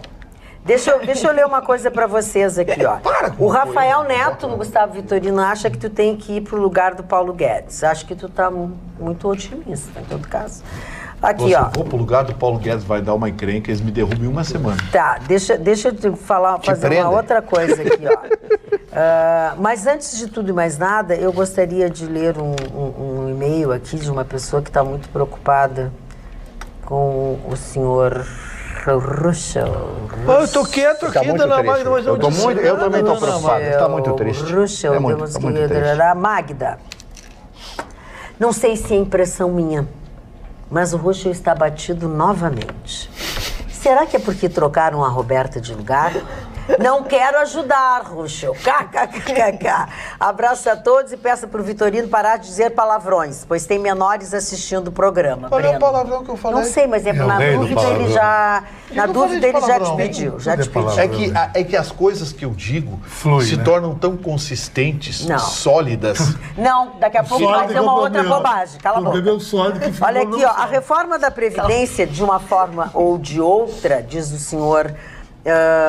Deixa eu ler uma coisa pra vocês aqui, ó. O Rafael Neto, no Gustavo Vitorino, acha que tu tem que ir pro lugar do Paulo Guedes. Acho que tu tá muito otimista, em todo caso. Aqui, Se ó. eu vou pro lugar do Paulo Guedes, vai dar uma encrenca, eles me derrubam em uma semana. Tá, deixa eu te fazer prendem? uma outra coisa aqui, ó. Mas antes de tudo e mais nada, eu gostaria de ler um e-mail aqui de uma pessoa que está muito preocupada com o senhor Russell. Eu tô quieto Fica aqui, muito dona triste. Magda, mas Eu tô disse muito- eu nada, também tô dona preocupado. Magda. Está muito triste. Russell, É muito- temos é muito que... triste. Magda. Não sei se é impressão minha, mas o Russell está batido novamente. Será que é porque trocaram a Roberta de lugar? Não quero ajudar, Ruschel. KKKK. Abraço a todos e peço pro Vitorino parar de dizer palavrões, pois tem menores assistindo o programa. Qual é o palavrão que eu falei? Não sei, mas na dúvida ele já... Na dúvida ele já te pediu. É que as coisas que eu digo se tornam tão consistentes, sólidas. Não, daqui a pouco vai ter uma outra bobagem. Cala a boca. Olha aqui, ó, a reforma da Previdência, de uma forma ou de outra, diz o senhor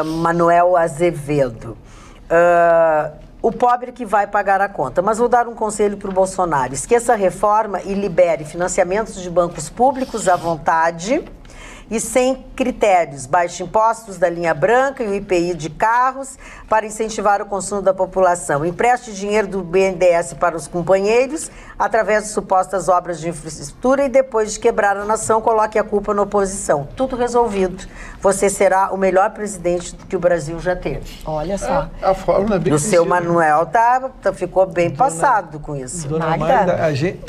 Manuel Azevedo. O pobre que vai pagar a conta. Mas vou dar um conselho para o Bolsonaro. Esqueça a reforma e libere financiamentos de bancos públicos à vontade e sem critérios. Baixe impostos da linha branca e o IPI de carros para incentivar o consumo da população. Empreste dinheiro do BNDES para os companheiros através de supostas obras de infraestrutura e depois de quebrar a nação, coloque a culpa na oposição. Tudo resolvido. Você será o melhor presidente que o Brasil já teve. Olha só. A fórmula é bem o seu Manuel ficou bem passado com isso. Dona Magda, a gente...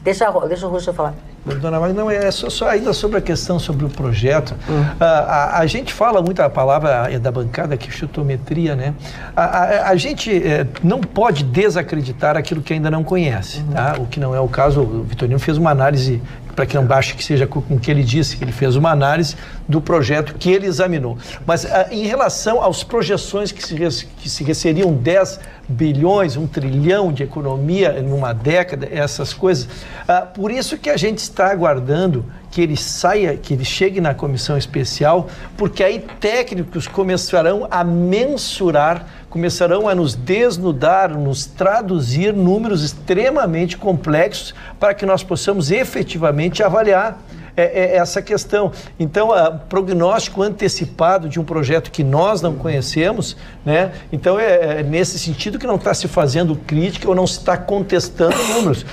Deixa o Ruschel falar. Dona Magda, não, é só ainda sobre a questão sobre o projeto. A gente fala muito a palavra da bancada, que é chutometria, né? A gente não pode desacreditar aquilo que ainda não conhece, tá? O que não é o caso. O Vitorino fez uma análise, para que não ache que seja com o que ele disse, ele fez uma análise do projeto que ele examinou. Mas em relação às projeções que se seriam 10 bilhões, 1 trilhão de economia em uma década, essas coisas, por isso que a gente está aguardando que ele saia, que ele chegue na comissão especial, porque aí técnicos começarão a mensurar, começarão a nos desnudar, nos traduzir números extremamente complexos para que nós possamos efetivamente avaliar essa questão. Então, prognóstico antecipado de um projeto que nós não conhecemos, né? Então, é nesse sentido que não está se fazendo crítica ou não se está contestando números.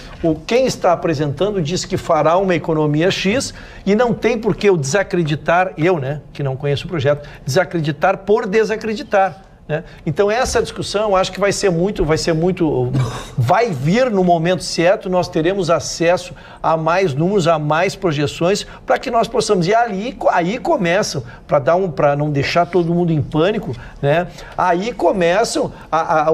Quem está apresentando diz que fará uma economia X e não tem por que eu desacreditar, né, que não conheço o projeto, desacreditar por desacreditar. Né? Então essa discussão acho que vai vir no momento certo, nós teremos acesso a mais números, a mais projeções, para que nós possamos, e aí começam, para não deixar todo mundo em pânico, né? Aí começam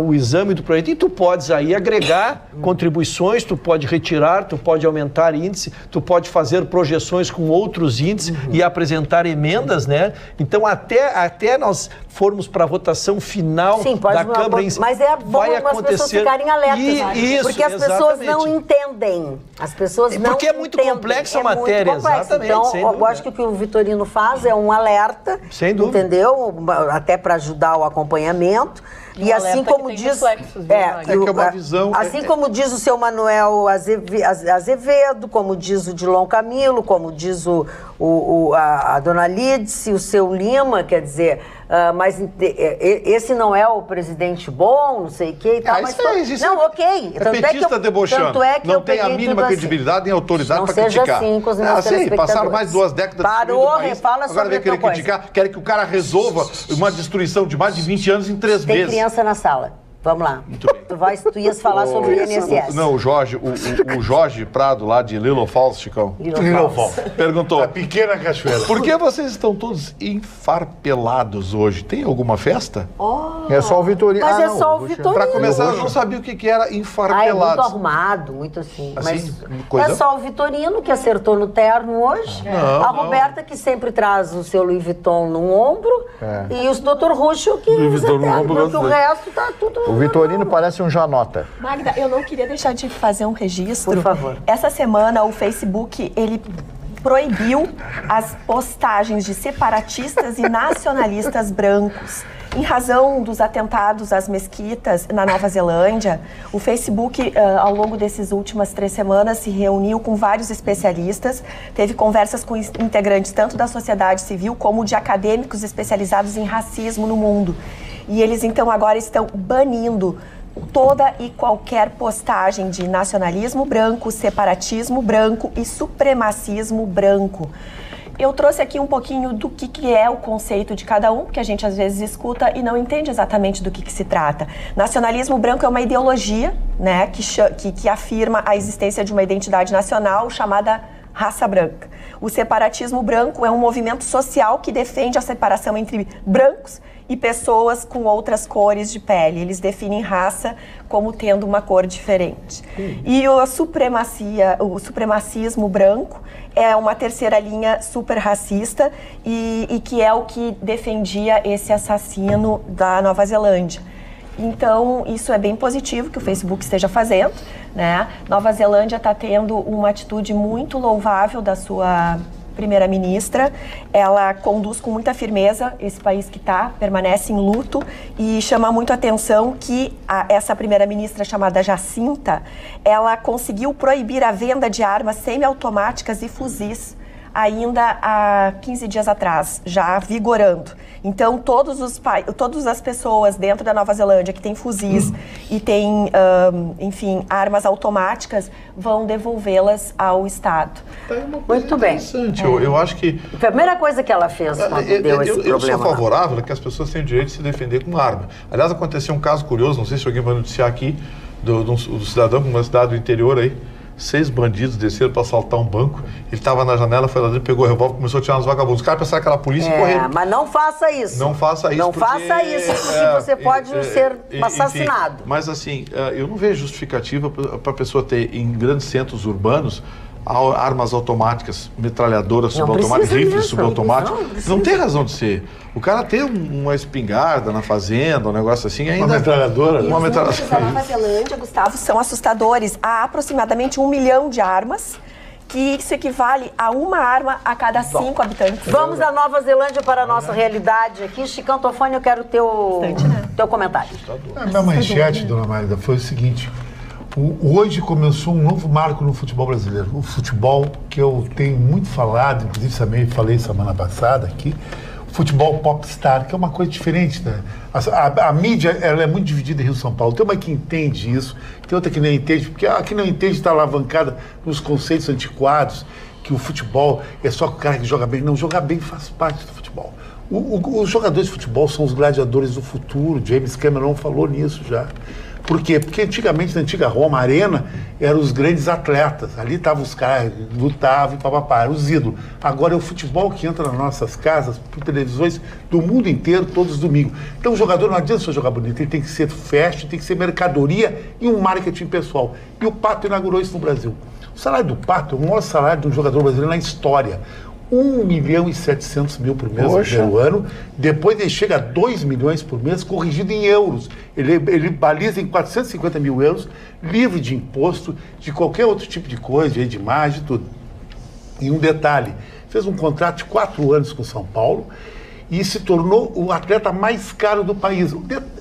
o exame do projeto, e tu podes aí agregar contribuições, tu pode retirar, tu pode aumentar índice, tu pode fazer projeções com outros índices e apresentar emendas, né? Então até nós formos para a votação final da Câmara, mas é bom as pessoas ficarem alertas, porque as pessoas não entendem. As pessoas não porque é muito complexa a matéria, exatamente. Então, eu acho que o que o Vitorino faz é um alerta, sem dúvida, entendeu? Até para ajudar o acompanhamento. E assim como diz, como diz o seu Manuel Azevedo, como diz o Dilon Camilo, como diz a dona Lídice, o seu Lima, quer dizer, mas esse não é o presidente bom, não sei o que e tal. Mas não, ok. É petista debochando. Não tem a mínima credibilidade nem autoridade para criticar. Não seja assim com os meus telespectadores. Passaram mais de 2 décadas destruindo o país. Agora vem querer criticar, querem que o cara resolva uma destruição de mais de 20 anos em 3 meses. Tem criança na sala. Vamos lá. Muito bem. Tu ias falar sobre o INSS. Não, o Jorge Prado, lá de Little Falls, Chicão. Little Falls. Perguntou. A pequena cachoeira. Por que vocês estão todos enfarpelados hoje? Tem alguma festa? É só o Vitorino. Mas só o Vitorino. Pra começar, eu não sabia o que era enfarpelados. É muito arrumado, muito assim. Mas é só o Vitorino que acertou no terno hoje. A Roberta que sempre traz o seu Louis Vuitton no ombro. E o Dr. Ruschel que usa terno, porque o resto tá tudo... O Vitorino parece um Janota. Magda, eu não queria deixar de fazer um registro. Por favor. Essa semana o Facebook, ele proibiu as postagens de separatistas e nacionalistas brancos. Em razão dos atentados às mesquitas na Nova Zelândia, o Facebook, ao longo dessas últimas 3 semanas, se reuniu com vários especialistas, teve conversas com integrantes tanto da sociedade civil como de acadêmicos especializados em racismo no mundo. E eles, então, agora estão banindo toda e qualquer postagem de nacionalismo branco, separatismo branco e supremacismo branco. Eu trouxe aqui um pouquinho do que é o conceito de cada um, porque a gente às vezes escuta e não entende exatamente do que se trata. Nacionalismo branco é uma ideologia, né, que afirma a existência de uma identidade nacional chamada raça branca. O separatismo branco é um movimento social que defende a separação entre brancos e pessoas com outras cores de pele. Eles definem raça como tendo uma cor diferente. E o supremacismo branco é uma terceira linha super racista e que é o que defendia esse assassino da Nova Zelândia. Então, isso é bem positivo que o Facebook esteja fazendo, né? Nova Zelândia está tendo uma atitude muito louvável da sua primeira-ministra. Ela conduz com muita firmeza esse país que permanece em luto e chama muito a atenção que essa primeira-ministra chamada Jacinta, ela conseguiu proibir a venda de armas semiautomáticas e fuzis ainda há 15 dias atrás, já vigorando. Então, todas as pessoas dentro da Nova Zelândia que têm fuzis e têm, enfim, armas automáticas, vão devolvê-las ao Estado. Muito bem. Interessante. Eu acho que... Foi a primeira coisa que ela fez quando deu esse problema. Eu sou favorável a que as pessoas tenham o direito de se defender com arma. Aliás, aconteceu um caso curioso, não sei se alguém vai noticiar aqui, do cidadão de uma cidade do interior aí, 6 bandidos desceram para assaltar um banco. Ele estava na janela, foi lá dentro, pegou o revólver, começou a tirar nos vagabundos. Os caras pensaram que era a polícia e correram. Mas não faça isso. Não faça isso. Não faça isso, porque você pode ser assassinado. Enfim, mas assim, eu não vejo justificativa para a pessoa ter em grandes centros urbanos armas automáticas, metralhadoras subautomáticas, rifles subautomáticos. Não tem razão de ser. O cara ter uma espingarda na fazenda, um negócio assim, ainda... Uma metralhadora. Os números da Nova Zelândia, Gustavo, são assustadores. Há aproximadamente 1 milhão de armas, que isso equivale a uma arma a cada 5 habitantes. Vamos da Nova Zelândia para a nossa realidade aqui. Chicão Tofani, eu quero o teu comentário. A minha manchete, dona Magda, foi o seguinte... Hoje começou um novo marco no futebol brasileiro. O futebol que eu tenho muito falado, inclusive também falei semana passada aqui, o futebol popstar, que é uma coisa diferente, né? A mídia ela é muito dividida em Rio e São Paulo. Tem uma que entende isso, tem outra que não entende, porque a que não entende está alavancada nos conceitos antiquados, que o futebol é só o cara que joga bem. Não, jogar bem faz parte do futebol. Os jogadores de futebol são os gladiadores do futuro. James Cameron falou nisso já. Por quê? Porque antigamente, na antiga Roma, a arena eram os grandes atletas. Ali estavam os caras, lutavam e papapá, eram os ídolos. Agora é o futebol que entra nas nossas casas, por televisões do mundo inteiro, todos os domingos. Então o jogador não adianta só jogar bonito, ele tem que ser fashion, tem que ser mercadoria e um marketing pessoal. E o Pato inaugurou isso no Brasil. O salário do Pato é o maior salário de um jogador brasileiro na história. 1.700.000 por mês no primeiro ano, depois ele chega a 2 milhões por mês, corrigido em euros. Ele baliza em 450 mil euros, livre de imposto, de qualquer outro tipo de coisa, de imagem, de tudo. E um detalhe, fez um contrato de 4 anos com o São Paulo e se tornou o atleta mais caro do país.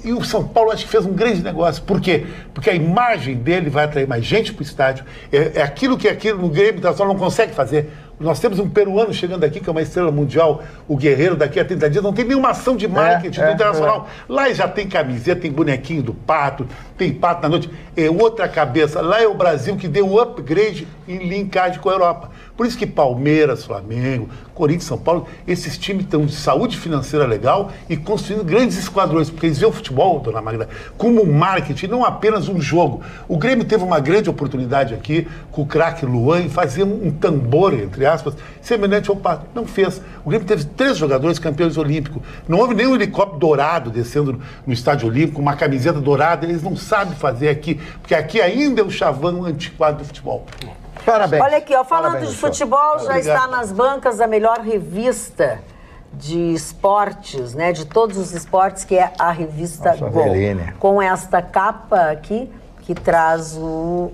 E o São Paulo acho que fez um grande negócio. Por quê? Porque a imagem dele vai atrair mais gente para o estádio. É aquilo que no Grêmio Internacional não consegue fazer. Nós temos um peruano chegando aqui, que é uma estrela mundial, o Guerreiro, daqui a 30 dias, não tem nenhuma ação de marketing do Internacional. Lá já tem camiseta, tem bonequinho do Pato, tem Pato na noite. É outra cabeça. Lá é o Brasil que deu um upgrade em linkagem com a Europa. Por isso que Palmeiras, Flamengo, Corinthians, São Paulo, esses times estão de saúde financeira legal e construindo grandes esquadrões, porque eles veem o futebol, dona Magda, como um marketing, não apenas um jogo. O Grêmio teve uma grande oportunidade aqui com o craque Luan em fazer um tambor, entre aspas, semelhante ao Pato. Não fez. O Grêmio teve 3 jogadores campeões olímpicos. Não houve nenhum helicóptero dourado descendo no Estádio Olímpico, uma camiseta dourada. Eles não sabem fazer aqui, porque aqui ainda é o chavão antiquado do futebol. Parabéns. Olha aqui, ó, falando Parabéns, de futebol, já Obrigado. está nas bancas a melhor revista de esportes, né? De todos os esportes, que é a revista Gol. Com esta capa aqui, que traz o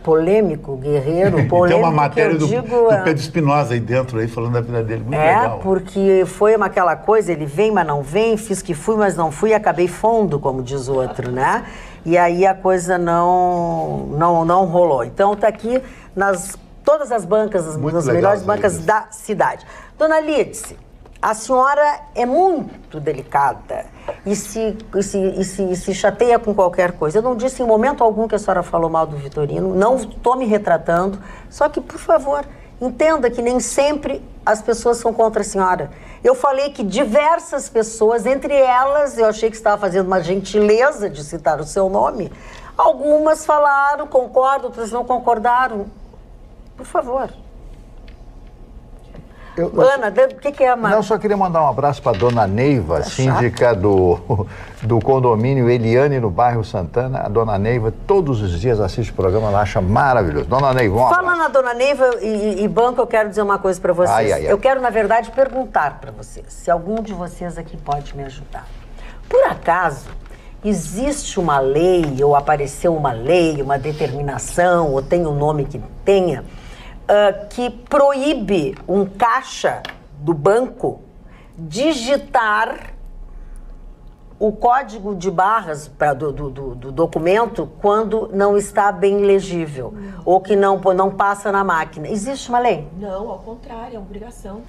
polêmico, guerreiro, polêmico. Tem uma matéria do digo, Pedro Espinosa aí dentro, aí, falando da vida dele. Muito legal. Porque foi aquela coisa, ele vem, mas não vem, fiz que fui, mas não fui, acabei fundo, como diz o outro, né? E aí a coisa não rolou. Então tá aqui nas todas as bancas, nas melhores bancas da cidade. Dona Lídice, a senhora é muito delicada e se chateia com qualquer coisa. Eu não disse em momento algum que a senhora falou mal do Vitorino, não estou me retratando, só que, por favor, entenda que nem sempre as pessoas são contra a senhora. Eu falei que diversas pessoas, entre elas, eu achei que estava fazendo uma gentileza de citar o seu nome, algumas falaram, concordam, outras não concordaram. Por favor. Ana, o que é a Não, só queria mandar um abraço para dona Neiva, síndica do condomínio Eliane, no bairro Santana. A dona Neiva todos os dias assiste o programa, ela acha maravilhoso. Dona Neiva, um abraço. Falando na dona Neiva e banco, eu quero dizer uma coisa para vocês. Eu quero, na verdade, perguntar para vocês, se algum de vocês aqui pode me ajudar. Por acaso, existe uma lei, ou apareceu uma lei, uma determinação, ou tem um nome que tenha, que proíbe um caixa do banco digitar o código de barras do documento quando não está bem legível, ou que não passa na máquina. Existe uma lei? Não, ao contrário, é uma obrigação.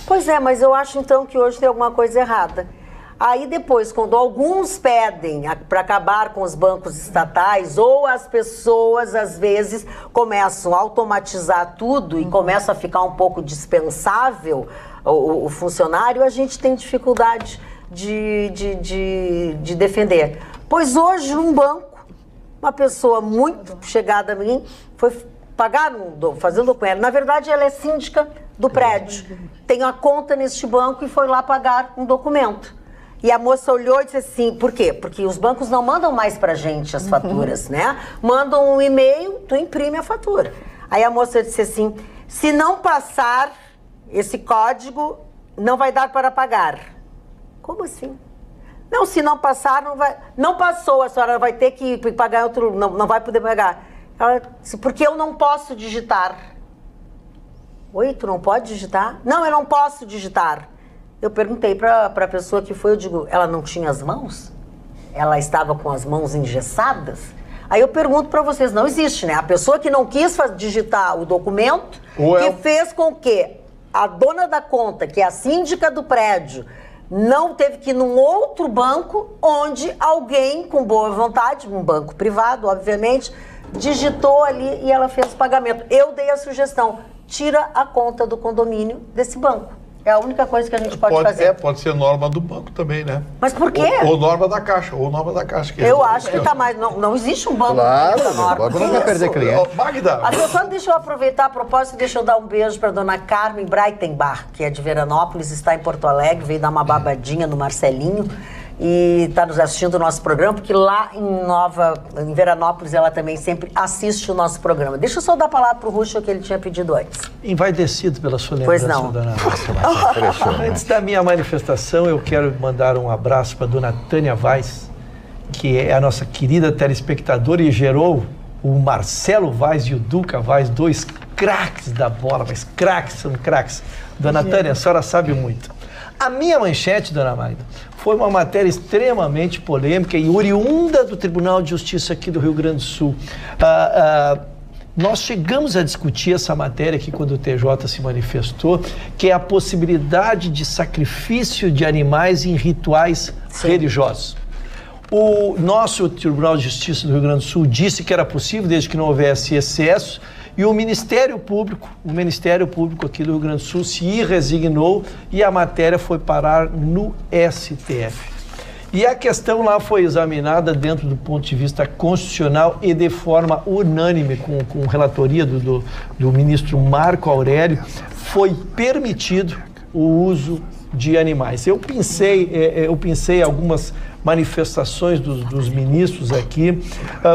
Pois é, mas eu acho então que hoje tem alguma coisa errada. Aí depois, quando alguns pedem para acabar com os bancos estatais, ou as pessoas, às vezes, começam a automatizar tudo e começa a ficar um pouco dispensável o funcionário, a gente tem dificuldade de defender. Pois hoje, um banco, uma pessoa muito chegada a mim, foi pagar, fazendo com ela. Na verdade, ela é síndica do prédio. Tem a conta neste banco e foi lá pagar um documento. E a moça olhou e disse assim, por quê? Porque os bancos não mandam mais pra gente as faturas, né? Mandam um e-mail, tu imprime a fatura. Aí a moça disse assim, se não passar esse código, não vai dar para pagar. Como assim? Não, se não passar, não vai... Não passou, a senhora vai ter que pagar outro... Não vai poder pagar. Ela disse, porque eu não posso digitar. Oi, tu não pode digitar? Não, eu não posso digitar. Eu perguntei para a pessoa que foi, eu digo, ela não tinha as mãos? Ela estava com as mãos engessadas? Aí eu pergunto para vocês, não existe, né? A pessoa que não quis digitar o documento, fez com que a dona da conta, que é a síndica do prédio, não teve que ir num outro banco, onde alguém com boa vontade, um banco privado, obviamente, digitou ali e ela fez o pagamento. Eu dei a sugestão, tira a conta do condomínio desse banco. É a única coisa que a gente pode fazer. Pode ser norma do banco também, né? Mas por quê? Ou norma da Caixa, Que eu acho que tá mais... Não existe um banco que tem norma. O banco não vai perder cliente. Magda. Só deixa eu aproveitar a propósito, deixa eu dar um beijo para dona Carmen Breitenbach, que é de Veranópolis, está em Porto Alegre, veio dar uma babadinha no Marcelinho e está nos assistindo o nosso programa, porque lá em Veranópolis ela também sempre assiste o nosso programa. Deixa eu só dar a palavra para o Russo, que ele tinha pedido antes. Envaidecido pela sua lembrança, pois não. Dona Antes da minha manifestação, eu quero mandar um abraço para a dona Tânia Vaz, que é a nossa querida telespectadora e gerou o Marcelo Vaz e o Duca Vaz, dois craques da bola, mas craques, são craques. Dona Tânia, a senhora sabe muito. A minha manchete, dona Magda, foi uma matéria extremamente polêmica e oriunda do Tribunal de Justiça aqui do Rio Grande do Sul. Nós chegamos a discutir essa matéria aqui quando o TJ se manifestou, que é a possibilidade de sacrifício de animais em rituais religiosos. O nosso Tribunal de Justiça do Rio Grande do Sul disse que era possível, desde que não houvesse excesso, e o Ministério Público aqui do Rio Grande do Sul se resignou e a matéria foi parar no STF. E a questão lá foi examinada dentro do ponto de vista constitucional e de forma unânime, com relatoria do ministro Marco Aurélio, foi permitido o uso de animais. Eu pensei algumas manifestações dos ministros aqui.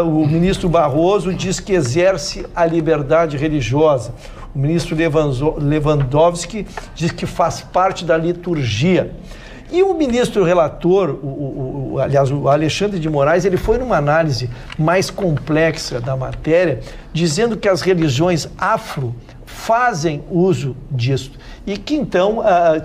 O ministro Barroso diz que exerce a liberdade religiosa. O ministro Lewandowski diz que faz parte da liturgia. E o ministro relator, aliás, o Alexandre de Moraes, ele foi numa análise mais complexa da matéria, dizendo que as religiões afro fazem uso disso e que então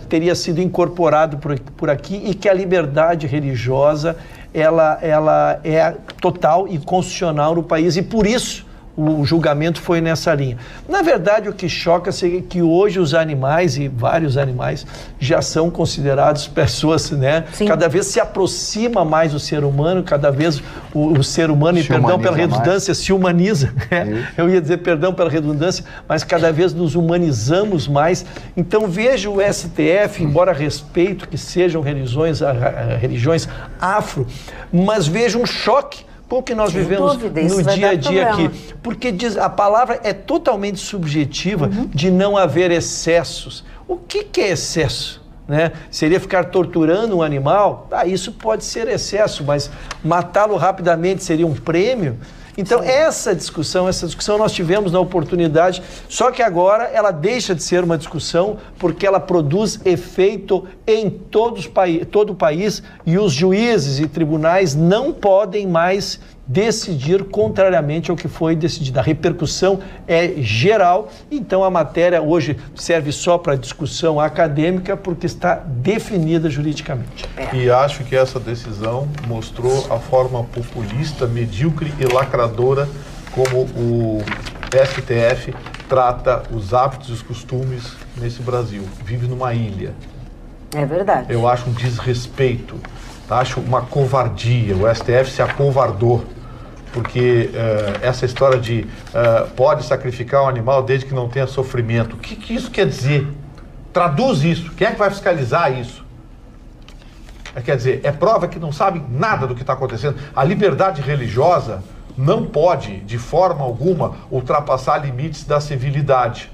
teria sido incorporado por aqui e que a liberdade religiosa ela é total e constitucional no país e por isso o julgamento foi nessa linha. Na verdade, o que choca é que hoje os animais, e vários animais, já são considerados pessoas, né? Sim. Cada vez se aproxima mais o ser humano, cada vez o ser humano, e perdão pela redundância, se humaniza. Né? Eu ia dizer perdão pela redundância, mas cada vez nos humanizamos mais. Então veja o STF, embora respeito que sejam religiões afro, mas veja um choque com o que nós vivemos no dia a dia aqui. Porque a palavra é totalmente subjetiva de não haver excessos. O que é excesso? Né? Seria ficar torturando um animal? Isso pode ser excesso, mas matá-lo rapidamente seria um prêmio? Então, essa discussão nós tivemos na oportunidade, só que agora ela deixa de ser uma discussão porque ela produz efeito em todo o país e os juízes e tribunais não podem mais decidir contrariamente ao que foi decidido. A repercussão é geral, então a matéria hoje serve só para discussão acadêmica porque está definida juridicamente. E acho que essa decisão mostrou a forma populista, medíocre e lacradora como o STF trata os hábitos e os costumes nesse Brasil. Vive numa ilha. É verdade. Eu acho um desrespeito, acho uma covardia. O STF se acovardou. Porque essa história de pode sacrificar um animal desde que não tenha sofrimento. O que isso quer dizer? Traduz isso. Quem é que vai fiscalizar isso? Quer dizer, é prova que não sabem nada do que está acontecendo. A liberdade religiosa não pode, de forma alguma, ultrapassar limites da civilidade.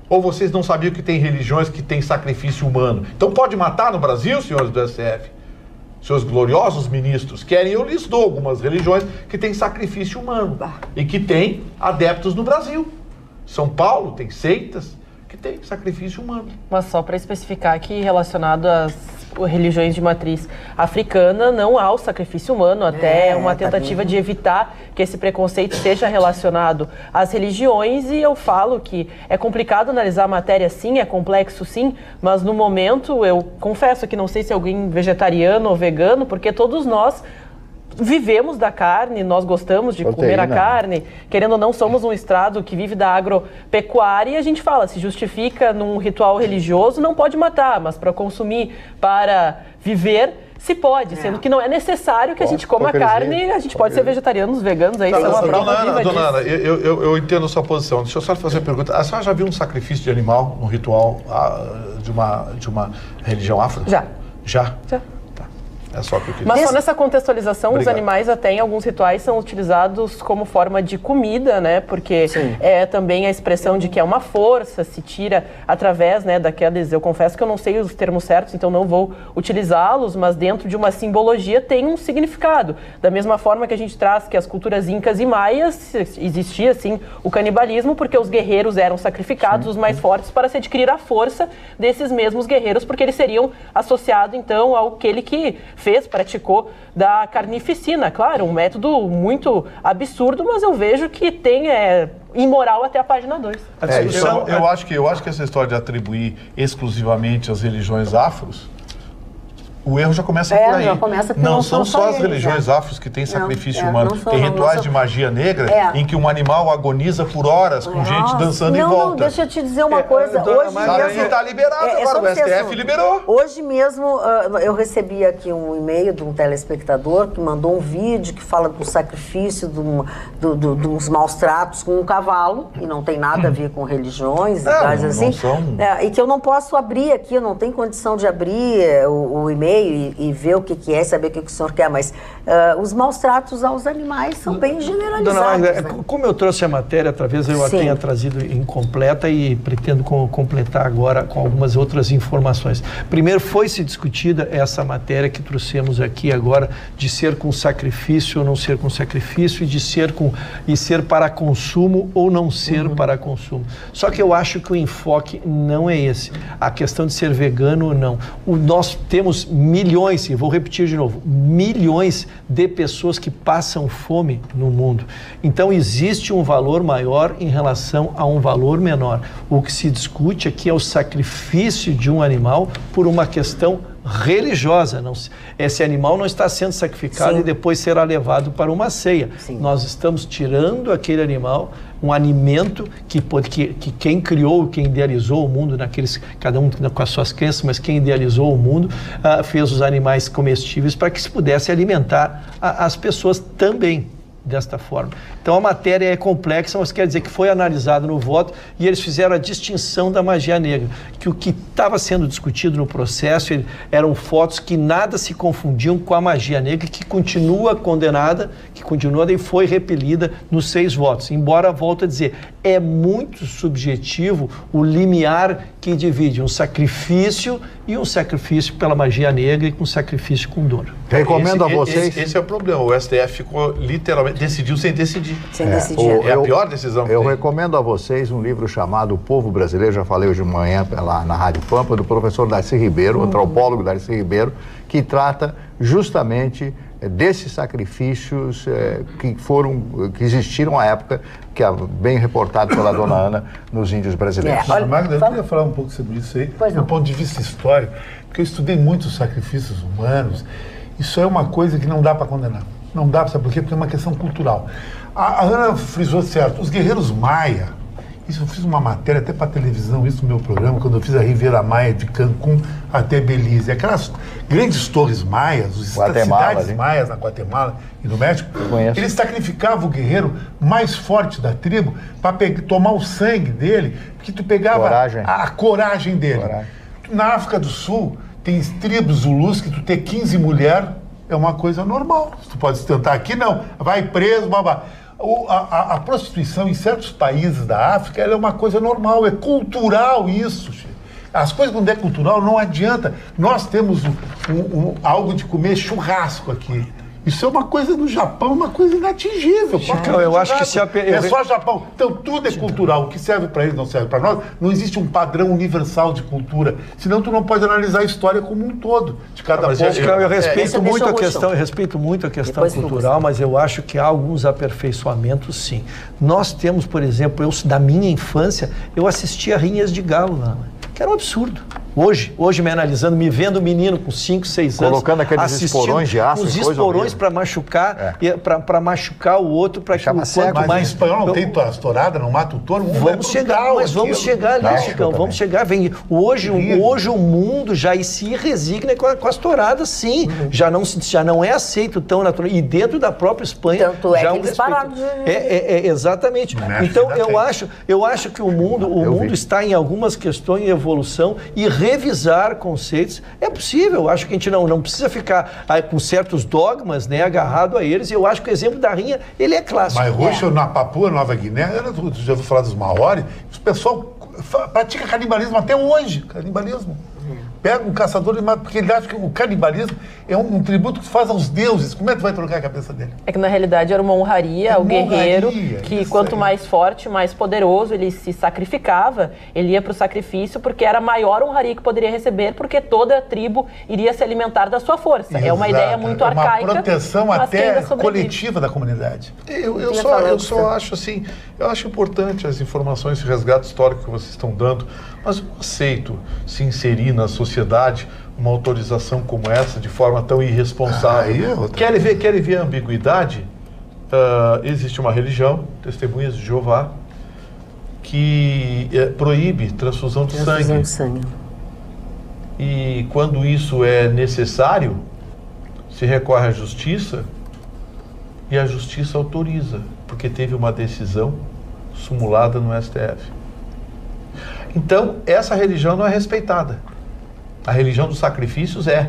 Ou vocês não sabiam que tem religiões que têm sacrifício humano? Então pode matar no Brasil, senhores do STF? Seus gloriosos ministros querem, eu lhes dou algumas religiões que têm sacrifício humano e que têm adeptos no Brasil. São Paulo tem seitas que têm sacrifício humano. Mas só para especificar que relacionado às religiões de matriz africana, não há o sacrifício humano, até uma tentativa de evitar que esse preconceito seja relacionado às religiões, e eu falo que é complicado analisar a matéria sim, é complexo sim, mas no momento eu confesso que não sei se é alguém vegetariano ou vegano, porque todos nós vivemos da carne, nós gostamos de comer a carne, querendo ou não, somos um estado que vive da agropecuária, e a gente fala, se justifica num ritual religioso, não pode matar, mas para consumir, para viver, se pode, sendo que não é necessário que a gente coma carne, a gente pode ser vegetarianos, veganos, aí são uma prova viva disso. Dona Ana, eu entendo a sua posição, deixa eu só fazer uma pergunta, a senhora já viu um sacrifício de animal, um ritual de uma religião afro? Já. Já? Já. É só que eu queria. Mas só nessa contextualização, os animais até em alguns rituais são utilizados como forma de comida, né? Porque é também a expressão de que é uma força, se tira através, né, daqueles... Eu confesso que eu não sei os termos certos, então não vou utilizá-los, mas dentro de uma simbologia tem um significado. Da mesma forma que a gente traz que as culturas incas e maias existia, sim, o canibalismo, porque os guerreiros eram sacrificados, os mais fortes, para se adquirir a força desses mesmos guerreiros, porque eles seriam associados, então, àquele que praticou da carnificina. Claro, um método muito absurdo, mas eu vejo que tem imoral até a página 2. Eu acho que essa história de atribuir exclusivamente às religiões afros, o erro já começa por aí. Não são só as religiões afros que têm sacrifício humano. Tem rituais de magia negra em que um animal agoniza por horas com gente dançando em volta. Não, deixa eu te dizer uma coisa. Hoje mesmo está liberado agora, o STF liberou. Hoje mesmo eu recebi aqui um e-mail de um telespectador que mandou um vídeo que fala do sacrifício dos maus tratos com um cavalo, e não tem nada a ver com religiões e coisas assim. E que eu não posso abrir aqui, eu não tenho condição de abrir o e-mail e ver o que é, saber o que o senhor quer, mas os maus tratos aos animais são bem generalizados. Dona Magda, né? Como eu trouxe a matéria, talvez eu a tenha trazido incompleta e pretendo completar agora com algumas outras informações. Primeiro, foi-se discutida essa matéria que trouxemos aqui agora, de ser com sacrifício ou não ser com sacrifício, e de ser para consumo ou não ser para consumo. Só que eu acho que o enfoque não é esse. A questão de ser vegano ou não. Nós temos milhões, e vou repetir de novo, milhões de pessoas que passam fome no mundo. Então existe um valor maior em relação a um valor menor. O que se discute aqui é o sacrifício de um animal por uma questão religiosa. Esse animal não está sendo sacrificado e depois será levado para uma ceia. Nós estamos tirando aquele animal, um alimento que quem criou, quem idealizou o mundo, cada um com as suas crenças, mas quem idealizou o mundo, fez os animais comestíveis para que se pudesse alimentar as pessoas também desta forma. Então a matéria é complexa, mas quer dizer que foi analisado no voto e eles fizeram a distinção da magia negra, que o que estava sendo discutido no processo eram fotos que nada se confundiam com a magia negra, que continua condenada, e foi repelida nos 6 votos. Embora, volto a dizer, é muito subjetivo o limiar que divide um sacrifício e um sacrifício pela magia negra e com sacrifício com dor. Recomendo a vocês... Esse é o problema, o STF ficou literalmente, decidiu sem decidir. Sem decidir. É a pior decisão que eu tem. recomendo a vocês um livro chamado O Povo Brasileiro, já falei hoje de manhã lá na Rádio Pampa, do professor Darcy Ribeiro, antropólogo Darcy Ribeiro, que trata justamente desses sacrifícios que existiram à época, que é bem reportado pela dona Ana nos índios brasileiros. Magda, eu queria falar um pouco sobre isso aí, do ponto de vista histórico, porque eu estudei muitos sacrifícios humanos. Isso é uma coisa que não dá para condenar. Não dá, sabe por quê? Porque é uma questão cultural. A Ana frisou certo, os guerreiros maia, isso eu fiz uma matéria até para televisão, isso no meu programa, quando eu fiz a Riviera Maia de Cancún até Belize. Aquelas grandes torres maias, cidades maias na Guatemala e no México, eles sacrificavam o guerreiro mais forte da tribo para tomar o sangue dele, porque tu pegava a coragem dele. Na África do Sul, tem tribos zulus que tu ter 15 mulheres é uma coisa normal. Tu pode tentar aqui, não. Vai preso, babá. A prostituição em certos países da África ela é uma coisa normal, é cultural isso. As coisas quando é cultural não adianta. Nós temos algo de comer churrasco aqui. Isso é uma coisa no Japão, uma coisa inatingível. Chicão, eu acho que se é só Japão. Então tudo é cultural. O que serve para eles não serve para nós. Não existe um padrão universal de cultura. Senão tu não pode analisar a história como um todo de cada povo. Eu respeito muito a questão. Eu respeito muito a questão cultural, mas eu acho que há alguns aperfeiçoamentos, sim. Nós temos, por exemplo, da minha infância, eu assistia rinhas de galo lá, que era um absurdo. Hoje me analisando, me vendo menino com 5, 6 anos, colocando aqueles esporões de aço, os esporões para machucar, para machucar o outro, para que o quanto mais. Mas o espanhol não tem as touradas, não mata o touro. Vamos chegar ali, Chicão. Vamos chegar. Hoje o mundo já se resigna com as touradas, sim. Já não é aceito tão natural. E dentro da própria Espanha. Tanto é que eles pararam. Exatamente. Então eu acho que o mundo está em algumas questões em evolução e revisar conceitos é possível. Eu acho que a gente não precisa ficar com certos dogmas, né, agarrado a eles. E eu acho que o exemplo da rinha, ele é clássico. Mas hoje, na Papua Nova Guiné, já ouviu falar dos Maori, o pessoal pratica canibalismo até hoje. Canibalismo. Pega um caçador e mata, porque ele acha que o canibalismo é um tributo que se faz aos deuses. Como é que tu vai trocar a cabeça dele? É que na realidade era uma honraria ao guerreiro, que quanto mais forte, mais poderoso ele se sacrificava, ele ia para o sacrifício porque era a maior honraria que poderia receber, porque toda a tribo iria se alimentar da sua força. Exato. É uma ideia muito arcaica. Uma proteção até coletiva da comunidade. Eu só acho assim, eu acho importante as informações de resgate histórico que vocês estão dando, mas eu não aceito se inserir na sociedade uma autorização como essa de forma tão irresponsável. Querem ver a ambiguidade? Existe uma religião, Testemunhas de Jeová, que proíbe transfusão de sangue. E quando isso é necessário, se recorre à justiça e a justiça autoriza, porque teve uma decisão sumulada no STF. Então, essa religião não é respeitada. A religião dos sacrifícios é.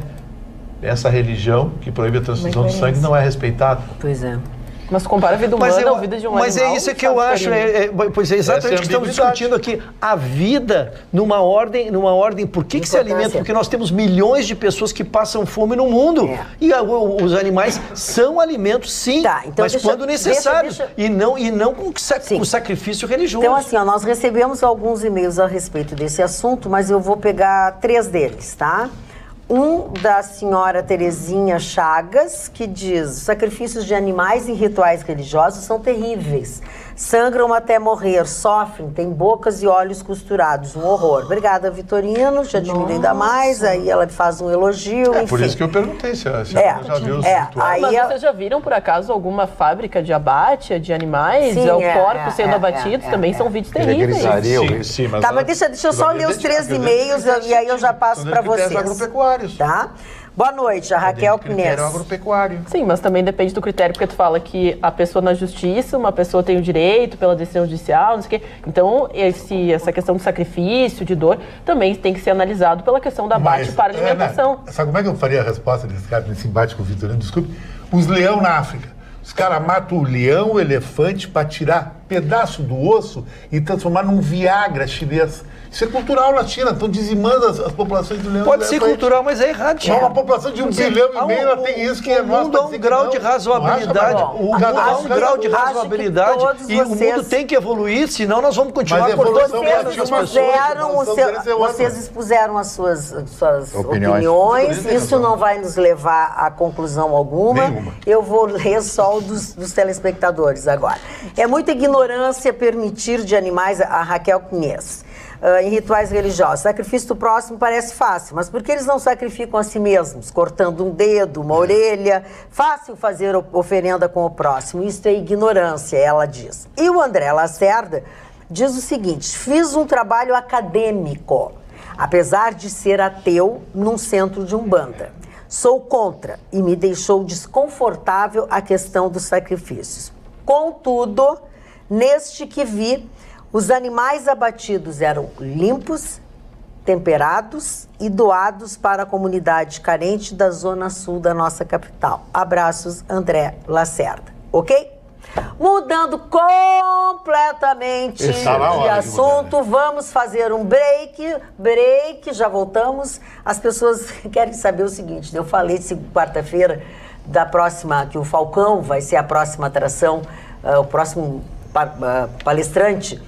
Essa religião que proíbe a transfusão de sangue não é respeitada. Pois é. Mas compara a vida humana à vida de um animal. Mas é isso que eu acho, pois é exatamente o que estamos discutindo aqui. A vida numa ordem, por que se alimenta? Porque nós temos milhões de pessoas que passam fome no mundo. E os animais são alimentos, sim, então mas quando necessários. E não com sacrifício religioso. Então assim, nós recebemos alguns e-mails a respeito desse assunto, mas eu vou pegar 3 deles, tá? Um da senhora Terezinha Chagas, que diz: sacrifícios de animais em rituais religiosos são terríveis. Sangram até morrer, sofrem, têm bocas e olhos costurados. Um horror. Obrigada, Vitorino, já admiro ainda mais. Aí ela faz um elogio, enfim. Por isso que eu perguntei se ela já viu os rituais. Mas vocês já viram, por acaso, alguma fábrica de abate de animais? Sim, porcos sendo abatidos? Também são vídeos terríveis. Sim, mas tá, mas deixa eu só ler os 3 e-mails e aí eu já passo para vocês. Agropecuários. Tá? Boa noite, a Raquel Pines. Agropecuário. Sim, mas também depende do critério, porque tu fala que a pessoa na justiça, uma pessoa tem o direito pela decisão judicial, não sei o quê. Então, essa questão de sacrifício, de dor, também tem que ser analisado pela questão da abate para alimentação. Sabe como é que eu faria a resposta desse cara, nesse embate com o Vitorino? Desculpe. Os leão na África. Os caras matam o leão, o elefante para tirar pedaço do osso e transformar num Viagra chinês. Isso é cultural na China, estão dizimando as populações do leão. Pode ser cultural, mas é errado. Uma população de 1,5 bilhão, ela tem isso que é nosso. O mundo há um grau de razoabilidade. Há um grau de razoabilidade e o mundo tem que evoluir, senão nós vamos continuar cortando as pessoas. Vocês expuseram as suas opiniões. Isso não vai nos levar a conclusão alguma. Nenhuma. Eu vou ler só o dos telespectadores agora. É muita ignorância permitir de animais, a Raquel conhece. Em rituais religiosos. Sacrifício do próximo parece fácil, mas por que eles não sacrificam a si mesmos, cortando um dedo, uma orelha? Fácil fazer oferenda com o próximo. Isso é ignorância, ela diz. E o André Lacerda diz o seguinte: fiz um trabalho acadêmico, apesar de ser ateu, num centro de Umbanda. Sou contra e me deixou desconfortável a questão dos sacrifícios. Contudo, neste que vi, os animais abatidos eram limpos, temperados e doados para a comunidade carente da zona sul da nossa capital. Abraços, André Lacerda. Ok? Mudando completamente de assunto, vamos fazer um break, já voltamos. As pessoas querem saber o seguinte, eu falei quarta-feira da próxima, que o Falcão vai ser a próxima atração, o próximo palestrante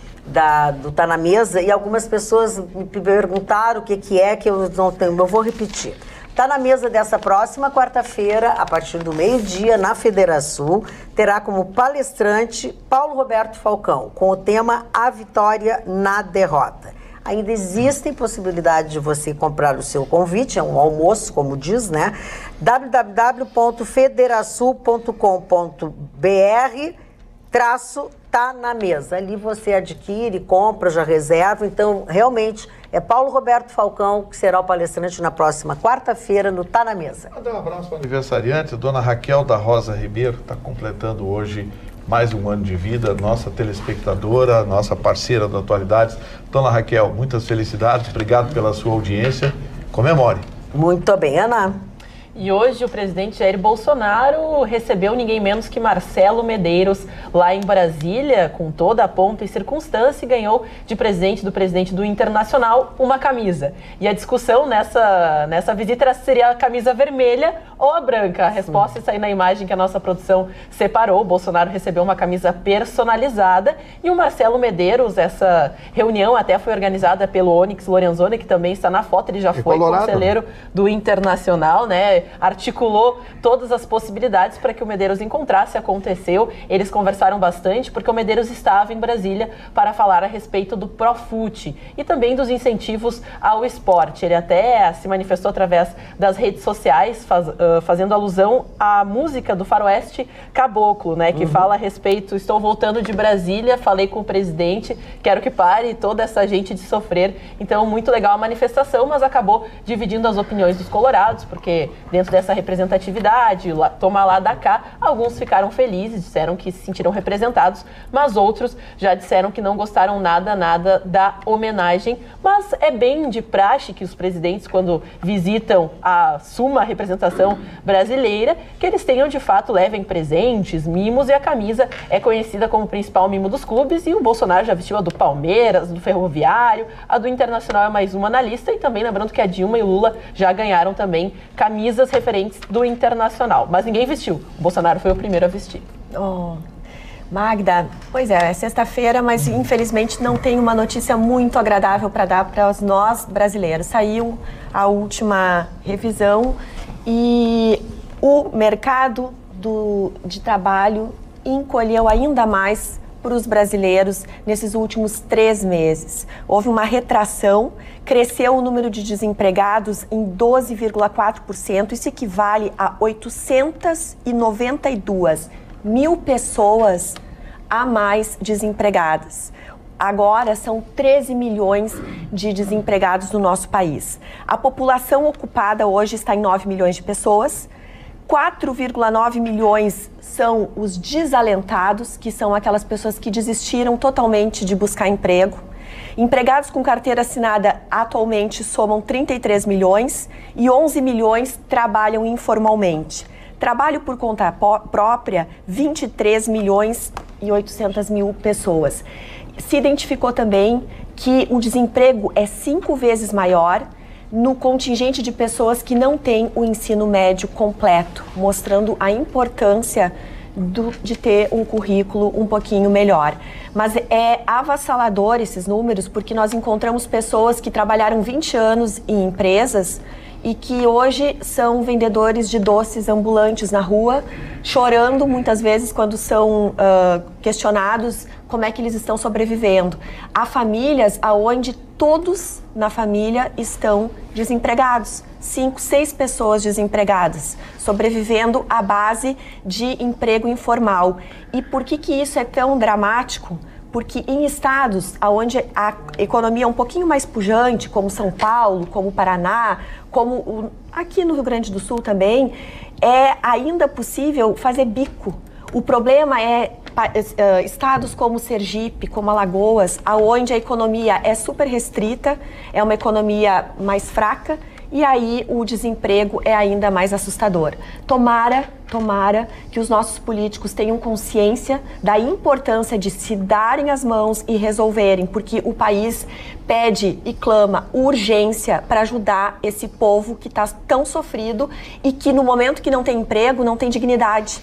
do Tá na Mesa, e algumas pessoas me perguntaram o que é que eu não tenho. Eu vou repetir. Tá na Mesa dessa próxima quarta-feira, a partir do meio-dia, na Federação, terá como palestrante Paulo Roberto Falcão, com o tema A Vitória na Derrota. Ainda existem possibilidades de você comprar o seu convite, é um almoço, como diz, né? www.federasul.com.br/Tá na Mesa. Ali você adquire, compra, já reserva. Então, realmente, é Paulo Roberto Falcão que será o palestrante na próxima quarta-feira no Tá na Mesa. Vou dar um abraço para o aniversariante, dona Raquel da Rosa Ribeiro, está completando hoje mais um ano de vida, nossa telespectadora, nossa parceira da Atualidades. Dona Raquel, muitas felicidades, obrigado pela sua audiência. Comemore. Muito bem, Ana. E hoje o presidente Jair Bolsonaro recebeu ninguém menos que Marcelo Medeiros lá em Brasília, com toda a pompa e circunstância, e ganhou do presidente do Internacional uma camisa. E a discussão nessa visita seria a camisa vermelha ou a branca. A resposta está aí na imagem que a nossa produção separou. O Bolsonaro recebeu uma camisa personalizada e o Marcelo Medeiros, essa reunião até foi organizada pelo Onyx Lorenzoni, que também está na foto, ele já foi conselheiro do Internacional, né? Articulou todas as possibilidades para que o Medeiros encontrasse, aconteceu. Eles conversaram bastante porque o Medeiros estava em Brasília para falar a respeito do Profut e também dos incentivos ao esporte. Ele até se manifestou através das redes sociais, fazendo alusão à música do Faroeste Caboclo, né? Que fala a respeito, estou voltando de Brasília, falei com o presidente, quero que pare toda essa gente de sofrer. Então, muito legal a manifestação, mas acabou dividindo as opiniões dos colorados, porque dentro dessa representatividade, toma lá da cá, alguns ficaram felizes, disseram que se sentiram representados, mas outros já disseram que não gostaram nada da homenagem. Mas é bem de praxe que os presidentes, quando visitam a suma representação brasileira, que eles tenham de fato, levem presentes, mimos, e a camisa é conhecida como o principal mimo dos clubes, e o Bolsonaro já vestiu a do Palmeiras, do Ferroviário, a do Internacional é mais uma na lista, e também lembrando que a Dilma e o Lula já ganharam também camisas referentes do Internacional, mas ninguém vestiu. O Bolsonaro foi o primeiro a vestir. Oh, Magda, pois é sexta-feira, mas infelizmente não tem uma notícia muito agradável para dar para nós brasileiros. Saiu a última revisão e o mercado de trabalho encolheu ainda mais para os brasileiros nesses últimos 3 meses. Houve uma retração, cresceu o número de desempregados em 12,4%, isso equivale a 892 mil pessoas a mais desempregadas. Agora são 13 milhões de desempregados no nosso país. A população ocupada hoje está em 9 milhões de pessoas. 4,9 milhões são os desalentados, que são aquelas pessoas que desistiram totalmente de buscar emprego. Empregados com carteira assinada atualmente somam 33 milhões e 11 milhões trabalham informalmente. Trabalho por conta própria, 23 milhões e 800 mil pessoas. Se identificou também que o desemprego é 5 vezes maior no contingente de pessoas que não têm o ensino médio completo, mostrando a importância de ter um currículo um pouquinho melhor. Mas é avassalador esses números, porque nós encontramos pessoas que trabalharam 20 anos em empresas e que hoje são vendedores de doces ambulantes na rua, chorando muitas vezes quando são questionados como é que eles estão sobrevivendo. Há famílias onde todos na família estão desempregados. 5, 6 pessoas desempregadas, sobrevivendo à base de emprego informal. E por que isso é tão dramático? Porque em estados onde a economia é um pouquinho mais pujante, como São Paulo, como Paraná, como aqui no Rio Grande do Sul também, é ainda possível fazer bico. O problema é estados como Sergipe, como Alagoas, onde a economia é super restrita, é uma economia mais fraca, e aí o desemprego é ainda mais assustador. Tomara que os nossos políticos tenham consciência da importância de se darem as mãos e resolverem, porque o país pede e clama urgência para ajudar esse povo que está tão sofrido e que no momento que não tem emprego, não tem dignidade.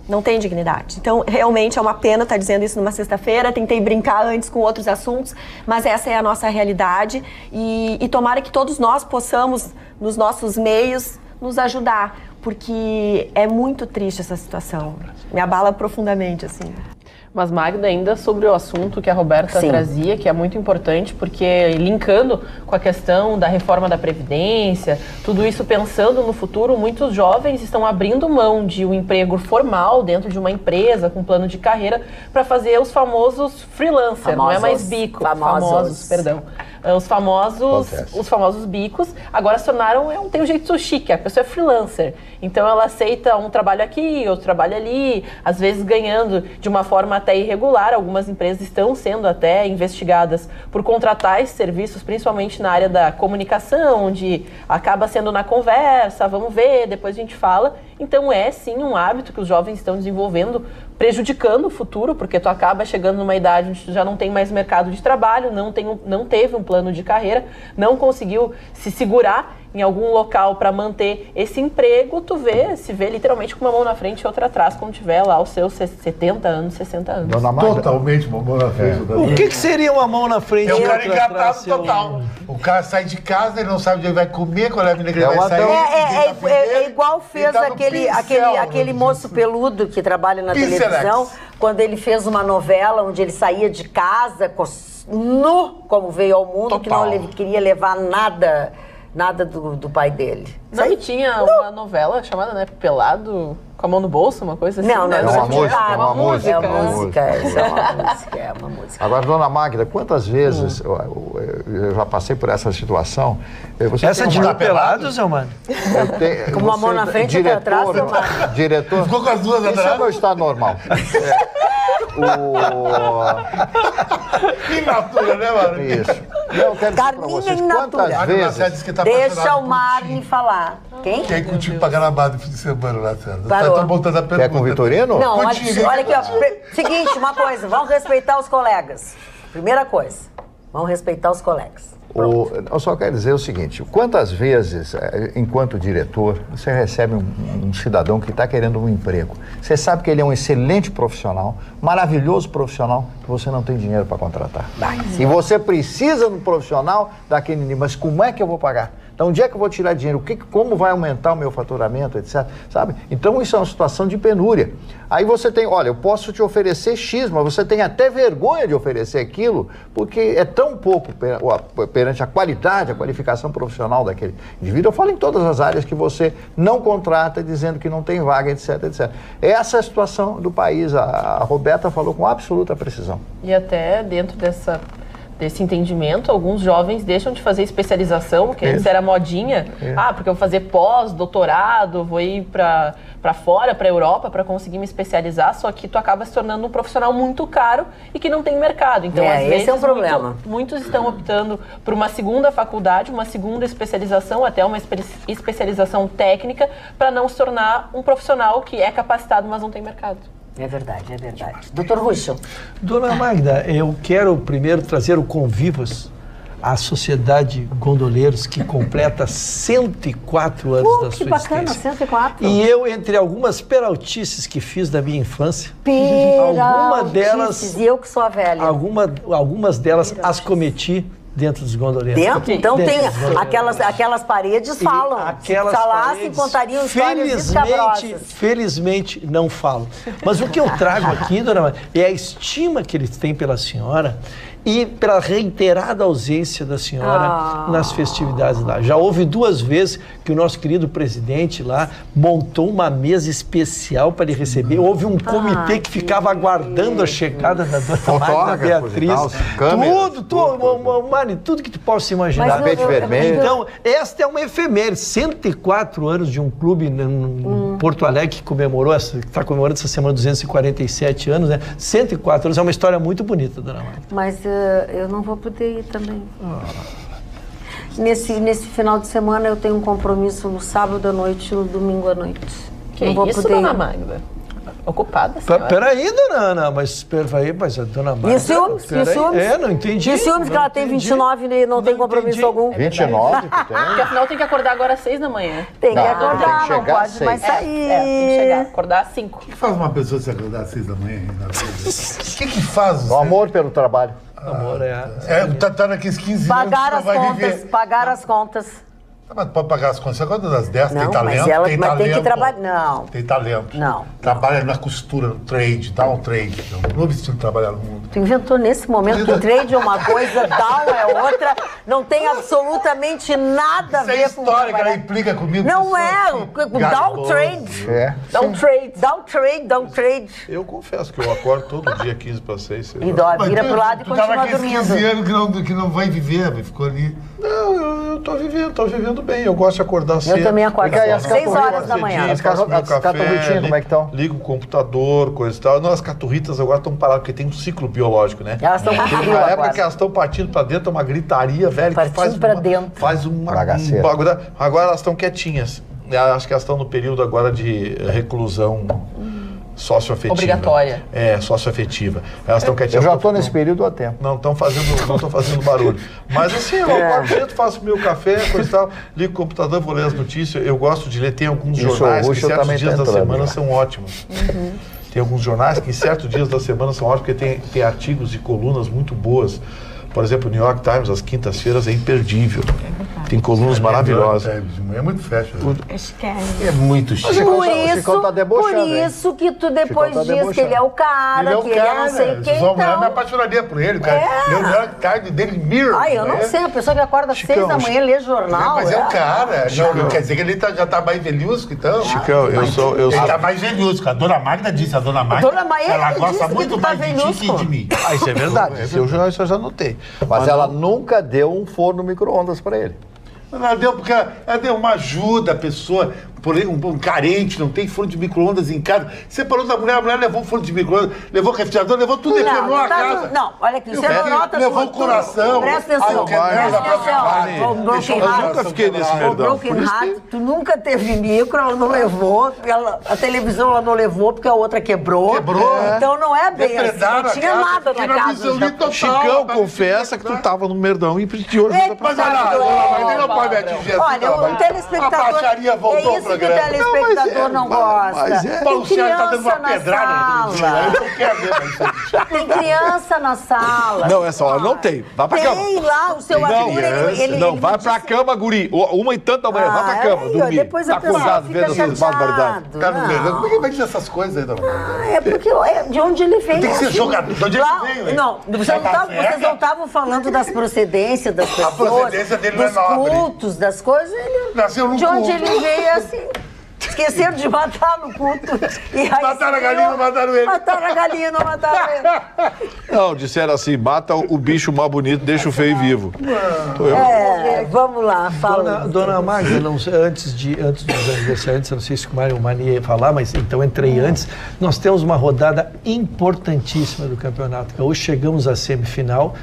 Não tem dignidade. Então, realmente é uma pena estar dizendo isso numa sexta-feira. Tentei brincar antes com outros assuntos, mas essa é a nossa realidade. E tomara que todos nós possamos, nos nossos meios, nos ajudar, porque é muito triste essa situação. Me abala profundamente, assim. Mas, Magda, ainda sobre o assunto que a Roberta trazia, que é muito importante, porque linkando com a questão da reforma da Previdência, tudo isso pensando no futuro, muitos jovens estão abrindo mão de um emprego formal dentro de uma empresa, com plano de carreira, para fazer os famosos freelancer, não é mais bico. Famosos, perdão. Os famosos bicos agora se tornaram, tem um jeito chique, a pessoa é freelancer. Então ela aceita um trabalho aqui, outro trabalho ali, às vezes ganhando de uma forma até irregular. Algumas empresas estão sendo até investigadas por contratar esses serviços, principalmente na área da comunicação, onde acaba sendo na conversa, vamos ver, depois a gente fala. Então é sim um hábito que os jovens estão desenvolvendo, prejudicando o futuro, porque tu acaba chegando numa idade onde tu já não tem mais mercado de trabalho, não teve um plano de carreira, não conseguiu se segurar em algum local para manter esse emprego, se vê literalmente com uma mão na frente e outra atrás, quando tiver lá os seus 70 anos, 60 anos. Totalmente uma mão na frente. O que seria uma mão na frente? É um cara engatado total. O cara sai de casa, ele não sabe onde ele vai comer, qual é a menina que ele vai sair. É igual fez aquele moço peludo que trabalha na televisão, quando ele fez uma novela onde ele saía de casa nu, como veio ao mundo, que não queria levar nada do pai dele. Não, e tinha uma novela chamada, né, Pelado, com a mão no bolso, uma coisa assim. Não, né? É uma música. Agora, dona Magda, quantas vezes eu já passei por essa situação? Essa de pelado, Zé Mano? Com uma mão na frente e atrás, diretor. Ficou com as duas atrás? Isso é meu estado normal. Inatura, né, mano? Isso. Eu quero dizer pra vocês, quantas vezes... Deixa o Marne falar. Quem? Quem contigo pra Gramado no fim de semana lá, Sérgio? Tô voltando a pergunta. Quer com o Vitorino? Não, olha aqui, ó. Seguinte, uma coisa, vamos respeitar os colegas. Primeira coisa, vamos respeitar os colegas. Eu só quero dizer o seguinte, quantas vezes, enquanto diretor, você recebe um cidadão que está querendo um emprego, você sabe que ele é um excelente profissional, maravilhoso profissional, que você não tem dinheiro para contratar. E você precisa de um profissional daquele nível, mas como é que eu vou pagar? Então, onde é que eu vou tirar dinheiro? Como vai aumentar o meu faturamento, etc. Sabe? Então, isso é uma situação de penúria. Aí você tem, olha, eu posso te oferecer X, mas você tem até vergonha de oferecer aquilo, porque é tão pouco perante a qualidade, a qualificação profissional daquele indivíduo. Eu falo em todas as áreas que você não contrata, dizendo que não tem vaga, etc, etc. Essa é a situação do país. A Roberta falou com absoluta precisão. E até dentro desse entendimento, alguns jovens deixam de fazer especialização, que antes era modinha. Porque eu vou fazer pós-doutorado, vou ir para fora, para a Europa, para conseguir me especializar, só que tu acaba se tornando um profissional muito caro e que não tem mercado. Então, às vezes, esse é um problema. Muitos estão optando por uma segunda faculdade, uma segunda especialização, até uma especialização técnica, para não se tornar um profissional que é capacitado, mas não tem mercado. É verdade, é verdade. Doutor Ruschel. Dona Magda, eu quero primeiro trazer o convivas à Sociedade Gondoleiros, que completa 104 anos da sua bacana, existência. 104. E eu, entre algumas peraltices que fiz da minha infância, e eu que sou a velha. Algumas delas as cometi dentro dos gondoleiros. Dentro? Então tem aquelas paredes falam. Aquelas falassem, contariam histórias escabrosas. Felizmente não falo. Mas o que eu trago aqui, dona Maria, é a estima que eles têm pela senhora e pela reiterada ausência da senhora nas festividades lá. Já houve 2 vezes que o nosso querido presidente lá montou uma mesa especial para lhe receber. Houve um comitê que ficava aguardando a chegada da dona Magda Beatriz. Tudo que tu possa imaginar. Então, esta é uma efeméride. 104 anos de um clube em Porto Alegre que está comemorando essa semana 247 anos, né? 104 anos. É uma história muito bonita, dona Magda. Mas eu não vou poder ir também. Nesse final de semana eu tenho um compromisso no sábado à noite e no domingo à noite. Que não vou isso, poder dona Magda? Ocupada, senhora? Peraí, dona Ana, mas a dona Magda... E os ciúmes? Não entendi. E os ciúmes que ela tem 29 e não tem compromisso algum? 29 que tem? Porque afinal tem que acordar agora às 6 da manhã. Tem que acordar, não pode mais sair. Tem que chegar, acordar às 5. O que faz uma pessoa se acordar às 6 da manhã? O que faz? O amor pelo trabalho. Amor, tá naqueles 15 anos. Pagar as contas. Mas pode pagar as contas. Você acorda das 10, tem talento. Mas tem que trabalhar. Não. Tem talento. Não. Trabalha na costura, no trade, dá um trade. Não vestindo trabalhar no mundo. Tu inventou nesse momento que trade é uma coisa, down é outra, não tem absolutamente nada a ver com isso é história que ela implica comigo. Não é. Down trade. Down trade. Eu confesso que eu acordo todo dia 15 para 6. E vira pro lado e continua dormindo. 15 anos que não vai viver, ficou ali. Não, eu tô vivendo bem. Eu gosto de acordar cedo. Eu também acordo às 6 horas da manhã. As caturritinhas, como é que estão? Ligo o computador, coisa e tal. Não, as caturritas agora estão paradas, porque tem um ciclo biológico, né? Elas estão na época que elas estão partindo pra dentro, é uma gritaria, velho, que faz uma bagulho. Agora elas estão quietinhas. Acho que elas estão no período agora de reclusão socioafetiva. Obrigatória. Socioafetiva. Elas estão quietinhas. Eu já estou nesse período há tempo. Não estão fazendo barulho. Mas assim, eu acordo cedo, faço meu café, coisa e tal, ligo o computador, vou ler as notícias. Eu gosto de ler, tem alguns jornais que certos dias da semana são ótimos. Tem alguns jornais que em certos dias da semana são ótimos, porque tem artigos e colunas muito boas. Por exemplo, o New York Times, às quintas-feiras, é imperdível. Tem colunas maravilhosas. É muito fashion. É muito chique. Por isso que tu depois diz que ele é o cara, que ele é não sei quem. Eu me apaixonaria por ele, cara. Leu o New York Times, Daily Mirror. Eu não sei, a pessoa que acorda às 6 da manhã lê jornal. Mas é o cara. Não quer dizer que ele já tá mais velhusco, então. Chicão, ele tá mais velhusco. A dona Magda disse, ela gosta muito mais de ti que de mim. Isso é verdade. Isso eu já notei. Mas ela nunca deu um forno micro-ondas para ele. Ela deu porque ela deu uma ajuda à pessoa, um carente, não tem forno de micro-ondas em casa. Separou da mulher, a mulher levou um forno de micro-ondas, levou o refrigerador, levou tudo e levou a casa. Não, olha aqui, você não nota levou o coração. Presta atenção. Eu nunca fiquei nesse merdão. O Broken Heart, tu nunca teve micro, ela não levou, a televisão ela não levou porque a outra quebrou. Então não é bem assim, não tinha nada na casa. Chicão, confessa que tu tava no merdão e pediu ajuda pra casa. Olha, o telespectador... A baixaria voltou pro programa. Que o telespectador não gosta. Paulo Sérgio tá dando uma pedrada na Tem criança na sala. Não, essa hora não tem. Vai pra cama. Tem lá o seu Arthur. Não, vai pra cama, guri. 1h30 da manhã, vai pra cama, dormir. Depois a pessoa fica chateado. Por que vai dizer essas coisas aí, Dona? É porque de onde ele veio. Tem que ser jogador. De onde ele veio? Não, vocês não estavam falando das procedências das pessoas. A procedência dele não é nobre. Dos cultos, das coisas. Nasceu num de onde ele veio assim. esqueceram de matar no culto. Mataram a galinha, não mataram ele. Mataram a galinha, não mataram ele. Não, disseram assim, mata o bicho mais bonito, deixa o feio vivo. Vamos lá, fala. Dona Magda, antes dos aniversariantes, eu não sei se o Mário Mani ia falar, mas então entrei antes. Nós temos uma rodada importantíssima do Campeonato Gaúcho. Chegamos à semifinal.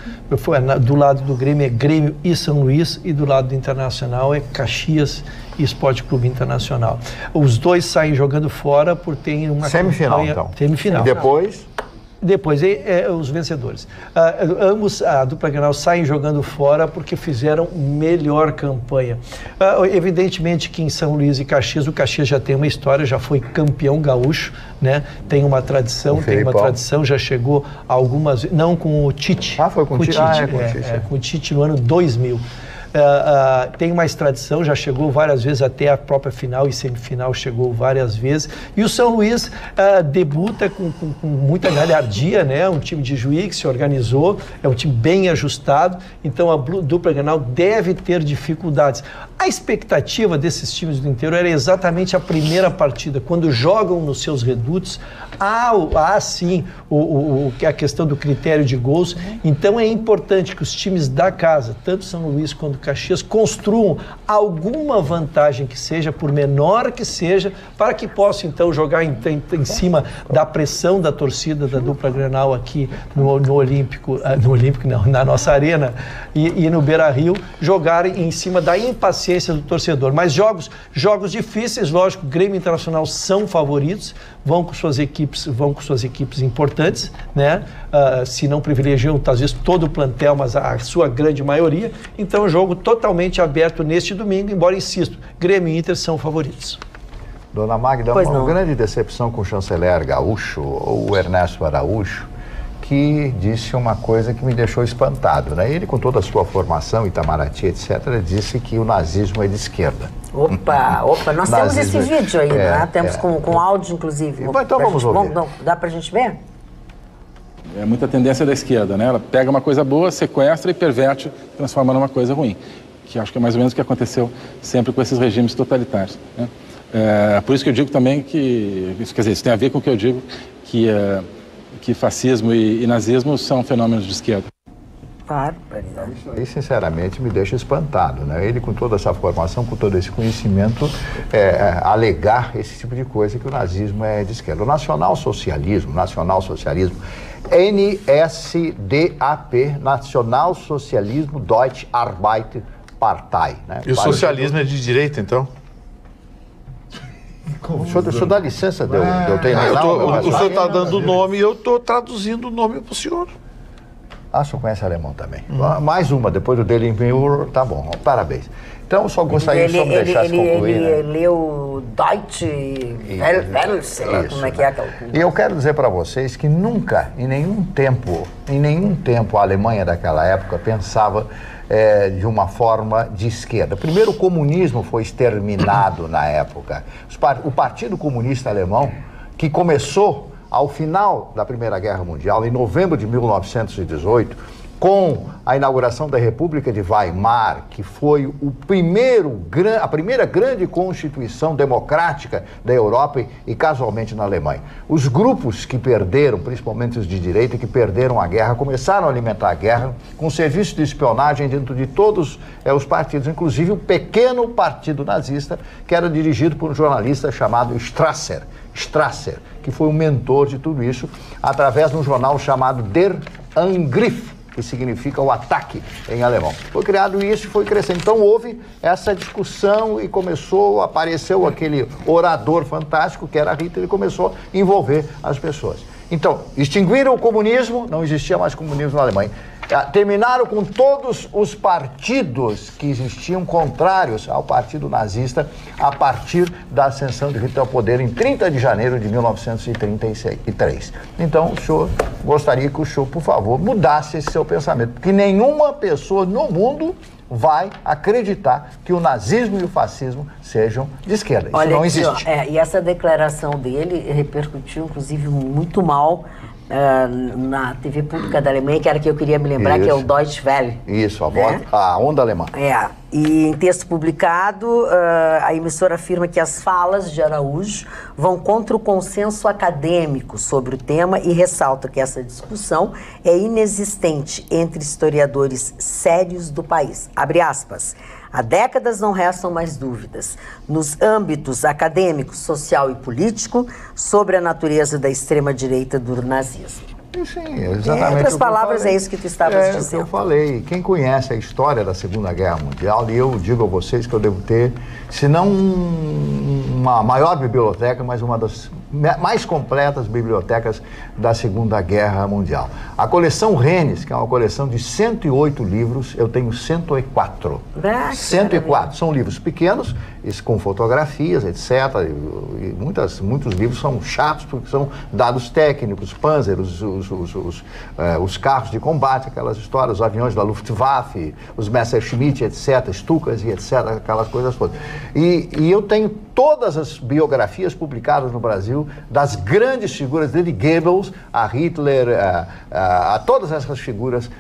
Do lado do Grêmio é Grêmio e São Luís, e do lado do Internacional é Caxias e Esporte Clube Internacional. Os dois saem jogando fora por ter uma semifinal, campanha... então. Semifinal. E depois... Depois, os vencedores. Ambos, a dupla Grenal, saem jogando fora porque fizeram melhor campanha. Evidentemente que em São Luís e Caxias, o Caxias já tem uma história, já foi campeão gaúcho, né? Tem uma tradição, já chegou algumas vezes, não com o Tite. Foi com o Tite? Com o Tite no ano 2000. Tem mais tradição, já chegou várias vezes até a própria final e semifinal, chegou várias vezes. E o São Luís debuta com muita galhardia, né? Um time de Juí que se organizou, é um time bem ajustado, então a dupla Grenal deve ter dificuldades. A expectativa desses times do interior era exatamente a primeira partida, quando jogam nos seus redutos, há sim a questão do critério de gols, então é importante que os times da casa, tanto São Luís quanto Caxias, construam alguma vantagem que seja, por menor que seja, para que possam então jogar em cima da pressão da torcida da dupla Grenal aqui no Olímpico, não, na nossa arena e no Beira-Rio, jogarem em cima da impaciência do torcedor. Mas jogos difíceis, lógico, Grêmio Internacional são favoritos, vão com suas equipes importantes, né? Se não privilegiam, às vezes, todo o plantel, mas a sua grande maioria. Então, jogo totalmente aberto neste domingo, embora, insisto, Grêmio e Inter são favoritos. Dona Magda, uma grande decepção com o chanceler gaúcho, o Ernesto Araújo, que disse uma coisa que me deixou espantado, né? Ele, com toda a sua formação, Itamaraty, etc., disse que o nazismo é de esquerda. Opa, nós temos esse vídeo aí, né? Temos com áudio, inclusive. Então vamos ouvir. Dá pra gente ver? É muita tendência da esquerda, né? Ela pega uma coisa boa, sequestra e perverte, transforma numa coisa ruim. Que acho que é mais ou menos o que aconteceu sempre com esses regimes totalitários, né? Por isso que eu digo também que... Quer dizer, isso tem a ver com o que eu digo, que fascismo e nazismo são fenômenos de esquerda. Isso aí, sinceramente, me deixa espantado, né? Ele, com toda essa formação, com todo esse conhecimento, alegar esse tipo de coisa, que o nazismo é de esquerda. O nacionalsocialismo, NSDAP, Nacionalsocialismo Deutsche Arbeiterpartei, né? E o socialismo é de direita, então? O senhor dá licença de eu ter o senhor está dando o nome e eu estou traduzindo o nome para o senhor. O senhor conhece alemão também. Mais uma, depois do Daily Mirror, tá bom, parabéns. Então, eu só gostaria de me deixar concluir. Ele leu Deutsche Welle, sei lá como é que é aquela. E eu quero dizer para vocês que nunca, em nenhum tempo, a Alemanha daquela época pensava de uma forma de esquerda. Primeiro, o comunismo foi exterminado na época. O Partido Comunista Alemão, que começou ao final da Primeira Guerra Mundial, em novembro de 1918, com a inauguração da República de Weimar, que foi a primeira grande constituição democrática da Europa e casualmente na Alemanha. Os grupos que perderam, principalmente os de direita, que perderam a guerra, começaram a alimentar a guerra com serviço de espionagem dentro de todos os partidos, inclusive o pequeno partido nazista, que era dirigido por um jornalista chamado Strasser, que foi o mentor de tudo isso, através de um jornal chamado Der Angriff, que significa o ataque em alemão. Foi criado isso e foi crescendo. Então houve essa discussão e apareceu aquele orador fantástico que era Hitler e começou a envolver as pessoas. Então, extinguiram o comunismo, não existia mais comunismo na Alemanha. Terminaram com todos os partidos que existiam contrários ao partido nazista a partir da ascensão de Hitler ao poder em 30 de janeiro de 1933. Então, o senhor gostaria que o senhor, por favor, mudasse esse seu pensamento, porque nenhuma pessoa no mundo vai acreditar que o nazismo e o fascismo sejam de esquerda. Isso não existe. E essa declaração dele repercutiu, inclusive, muito mal na TV pública da Alemanha, que era que eu queria me lembrar, que é o Deutsche Welle. Isso, a onda alemã. E em texto publicado, a emissora afirma que as falas de Araújo vão contra o consenso acadêmico sobre o tema e ressalta que essa discussão é inexistente entre historiadores sérios do país. Abre aspas. Há décadas não restam mais dúvidas, nos âmbitos acadêmico, social e político, sobre a natureza da extrema-direita do nazismo. Sim, exatamente. Em outras palavras, é isso que tu estavas dizendo. Eu falei. Quem conhece a história da Segunda Guerra Mundial, e eu digo a vocês que eu devo ter, se não uma maior biblioteca, mas uma das mais completas bibliotecas da Segunda Guerra Mundial. A coleção Rennes, que é uma coleção de 108 livros, eu tenho 104. 104. São livros pequenos, com fotografias, etc. E muitos livros são chatos porque são dados técnicos, Panzer, os carros de combate, aquelas histórias, os aviões da Luftwaffe, os Messerschmitt, etc., Stukas e etc., aquelas coisas todas. E eu tenho todas as biografias publicadas no Brasil das grandes figuras, desde Goebbels a Hitler, a todas essas figuras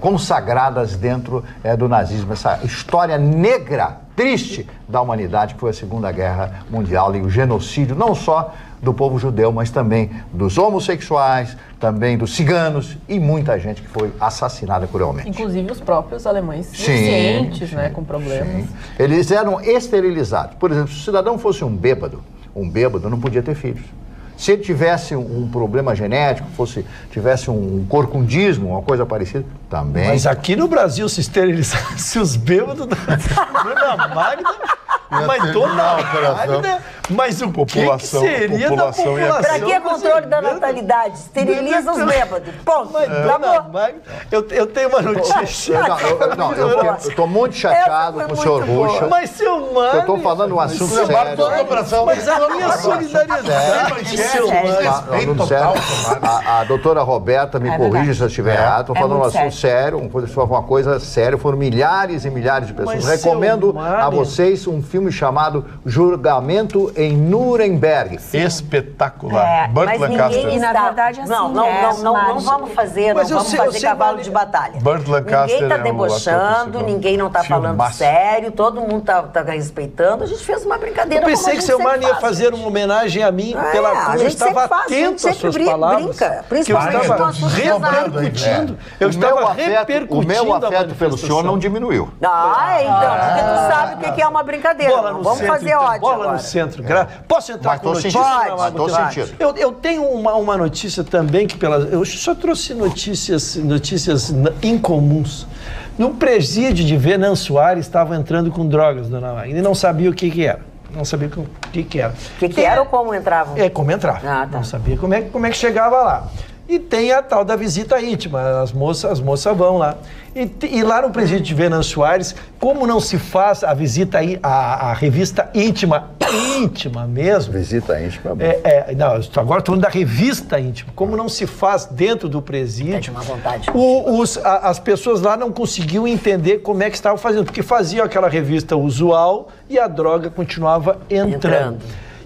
consagradas dentro do nazismo. Essa história negra, triste da humanidade, que foi a Segunda Guerra Mundial e o genocídio, não só do povo judeu, mas também dos homossexuais, também dos ciganos e muita gente que foi assassinada cruelmente. Inclusive os próprios alemães cientes, né, com problemas. Sim. Eles eram esterilizados. Por exemplo, se o cidadão fosse um bêbado não podia ter filhos. Se ele tivesse um problema genético, tivesse um corcundismo, uma coisa parecida, também. Mas aqui no Brasil, se esterilizasse os bêbados da Dona Magda, mas Dona Magda, mas o que seria da população? Para que controle da natalidade? Esteriliza os bêbados. Ponto. Dona Magda, eu tenho uma notícia. Eu estou muito chateado com o senhor Ruxa. Mas, seu Mano... Eu estou falando um assunto sério. Mas a minha solidariedade... A doutora Roberta me corrige se eu estiver errado. Estou falando um assunto sério, uma coisa séria. Foram milhares e milhares de pessoas. Recomendo a vocês um filme chamado Julgamento em Nuremberg. Espetacular. Burt Lancaster. E na verdade, assim, não vamos fazer, cavalo de batalha. Burt Lancaster. Ninguém está debochando, ninguém não está falando sério, todo mundo está respeitando. A gente fez uma brincadeira. Eu pensei que seu Mano ia fazer uma homenagem a mim pela eu estava atento às suas palavras, que eu estava repercutindo. Eu estava repercutindo. O meu afeto pelo senhor não diminuiu. Então, porque tu sabe o que é uma brincadeira. Vamos fazer ódio bola agora. No centro. Posso entrar com notícia? Estou sentindo. Eu tenho uma notícia também, eu só trouxe notícias incomuns. No presídio de Venâncio Soares estavam entrando com drogas, dona Magda, e não sabia o que era. Não sabia o que era. O que era ou como entravam? Como entrava. Tá. Não sabia como é que chegava lá. E tem a tal da visita íntima, as moças vão lá. E lá no presídio de Venâncio Soares, como não se faz a visita, a revista íntima mesmo... Visita íntima. Agora estou falando da revista íntima. Como não se faz dentro do presídio, uma vontade. As pessoas lá não conseguiam entender como é que estavam fazendo, porque faziam aquela revista usual e a droga continuava entrando.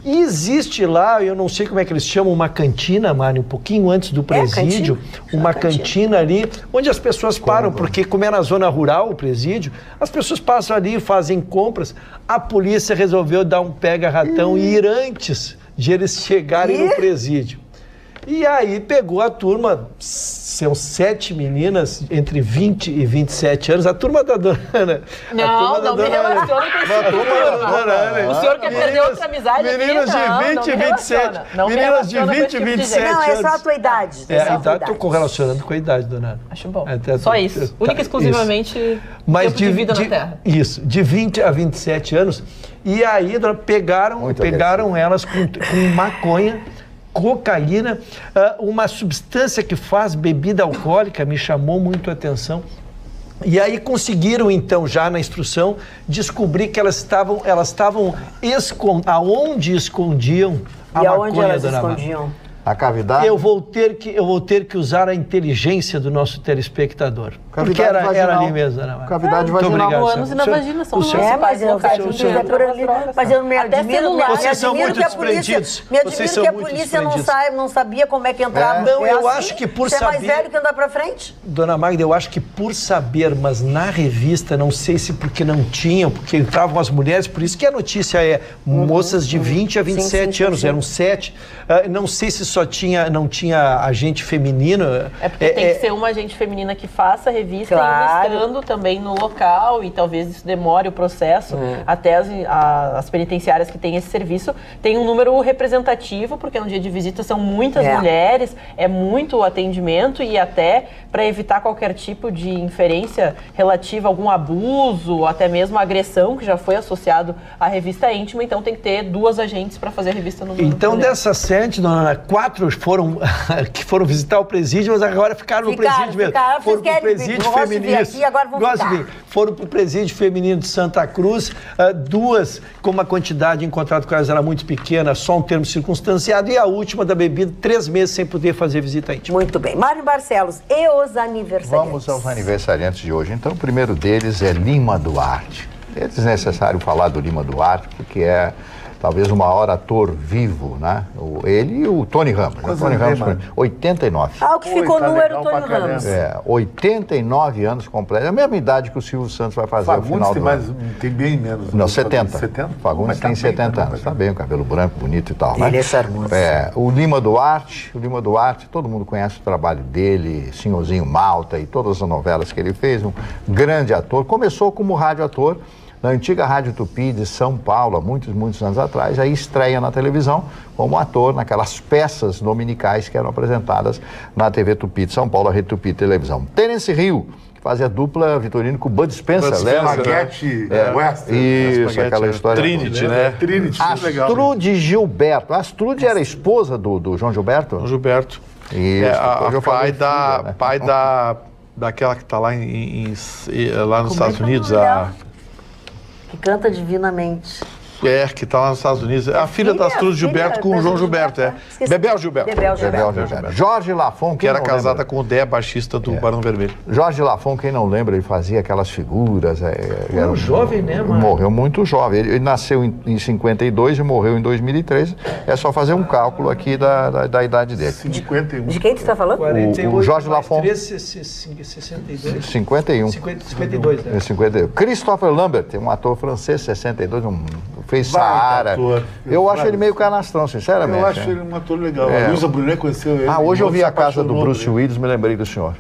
E existe lá, eu não sei como é que eles chamam, uma cantina, Mário, um pouquinho antes do presídio, uma cantina ali, onde as pessoas param, porque como é na zona rural o presídio, as pessoas passam ali, fazem compras. A polícia resolveu dar um pega-ratão e ir antes de eles chegarem no presídio. E aí pegou a turma, são 7 meninas entre 20 e 27 anos, a turma da dona Ana. Não me relaciona com isso. O senhor quer perder outra amizade? Meninas de 20 e 27. Meninas de 20 e 27 anos. Não, é só a tua idade. A idade, estou correlacionando com a idade, dona Ana. Acho bom. Só isso. Única e exclusivamente tempo de vida na Terra. Isso, de 20 a 27 anos. E aí pegaram elas com maconha, cocaína, uma substância que faz bebida alcoólica, me chamou muito a atenção. E aí conseguiram, então, já na instrução, descobrir que elas estavam aonde escondiam a maconha, dona Magda? A cavidade... Eu vou ter que usar a inteligência do nosso telespectador. Porque era ali mesmo, Ana Marta. Cavidade vaginal. O ânus e na vagina são mas eu me admiro, vocês são muito desprendidos. Me admiro que a polícia não sabia como é que entrava. Não, eu acho que por saber... Você é mais velho que andar pra frente? Dona Magda, eu acho que por saber, mas na revista, não sei se porque não tinham, porque entravam as mulheres, por isso que a notícia é moças de 20 a 27 anos, eram 7. Não sei se não tinha agente feminino. É porque tem que ser uma agente feminina que faça a revista, claro, e estando também no local, e talvez isso demore o processo. Até as penitenciárias que têm esse serviço tem um número representativo, porque no dia de visita são muitas mulheres, é muito atendimento, e até para evitar qualquer tipo de inferência relativa a algum abuso, ou até mesmo agressão, que já foi associado à revista íntima, então tem que ter 2 agentes para fazer a revista no Então, dessas 7, dona Ana, 4 foram que foram visitar o presídio, mas agora ficaram no presídio mesmo. Foram para o presídio feminino. Foram para o presídio feminino de Santa Cruz. 2, como a quantidade encontrada com elas era muito pequena, só um termo circunstanciado. E a última da bebida, 3 meses sem poder fazer visita íntima. Muito bem. Mário Barcelos, e os aniversariantes? Vamos aos aniversariantes de hoje. Então, o primeiro deles é Lima Duarte. É desnecessário falar do Lima Duarte, porque é talvez o maior ator vivo, né? Ele e o Tony Ramos. Tony Ramos, 89. O que ficou nu era o Tony Ramos. 89 anos completos. É a mesma idade que o Silvio Santos vai fazer no final do ano. Tem bem menos. Não, 70. Fagundes tem 70 anos. Tá bem, o cabelo branco, bonito e tal, né? Ele é charmoso. O Lima Duarte, todo mundo conhece o trabalho dele, Senhorzinho Malta e todas as novelas que ele fez. Um grande ator. Começou como radioator na antiga Rádio Tupi de São Paulo, há muitos anos atrás, aí estreia na televisão como ator naquelas peças dominicais que eram apresentadas na TV Tupi de São Paulo, a Rede Tupi de Televisão. Terence Hill, que fazia dupla Vitorino com Bud Spencer, lembra? Spaghetti Western. Isso, aquela história. Trinity, né? Trinity, Astrude Gilberto. Astrude era esposa do João Gilberto? João Gilberto. Isso, pai daquela que está lá, lá nos Estados Unidos, que canta divinamente. Que está lá nos Estados Unidos. A filha da Astrude Gilberto com o João Gilberto, Bebel Gilberto. Jorge Lafon, que era casada com o Dé, baixista do Barão Vermelho. Jorge Lafon, quem não lembra, ele fazia aquelas figuras. Era um jovem, né, mano? Morreu muito jovem. Ele nasceu em 52 e morreu em 2003. É só fazer um cálculo aqui da idade dele. 51. De quem tu está falando? 48, o Jorge Lafon. 62. 51. 52, né? 51. Christopher Lambert, um ator francês, 62, fez Saara. Eu acho ele meio canastrão, sinceramente. Eu acho ele um ator legal. A Luísa Brunet conheceu ele. Hoje eu vi a casa do Bruce Willis, me lembrei do senhor.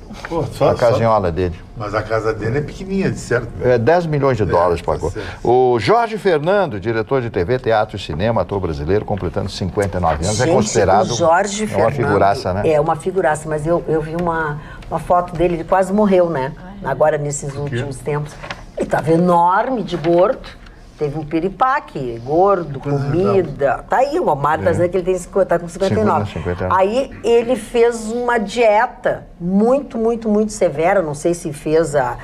A casinhola dele. Mas a casa dele é pequenininha, de certo? 10 milhões de dólares pagou. O Jorge Fernando, diretor de TV, teatro e cinema, ator brasileiro, completando 59 anos, é considerado uma figuraça, né? É uma figuraça, mas eu vi uma foto dele, ele quase morreu, né? Agora, nesses últimos tempos. Ele estava enorme, de gordo. Teve um piripaque, gordo, comida. Tá aí, o Mário tá dizendo que ele tá com 59. 59. Aí ele fez uma dieta muito severa. Não sei se fez a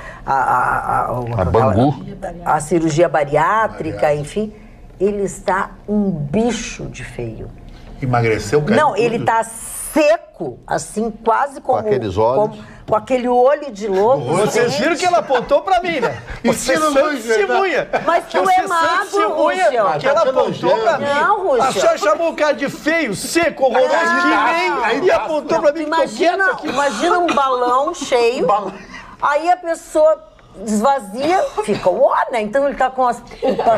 cirurgia bariátrica, enfim. Ele está um bicho de feio. Emagreceu? Não, ele tá seco, assim, quase como... Com aqueles olhos. Com aquele olho de lobo. Vocês viram que ela apontou pra mim, né? Você testemunha. Mas tu é magro, Rússio. Que ela apontou pra mim. Não, Rússio. A senhora chamou o cara de feio, seco, horroroso, que nem... E apontou pra mim. Imagina um balão cheio. Aí a pessoa esvazia, fica né? Então ele tá com as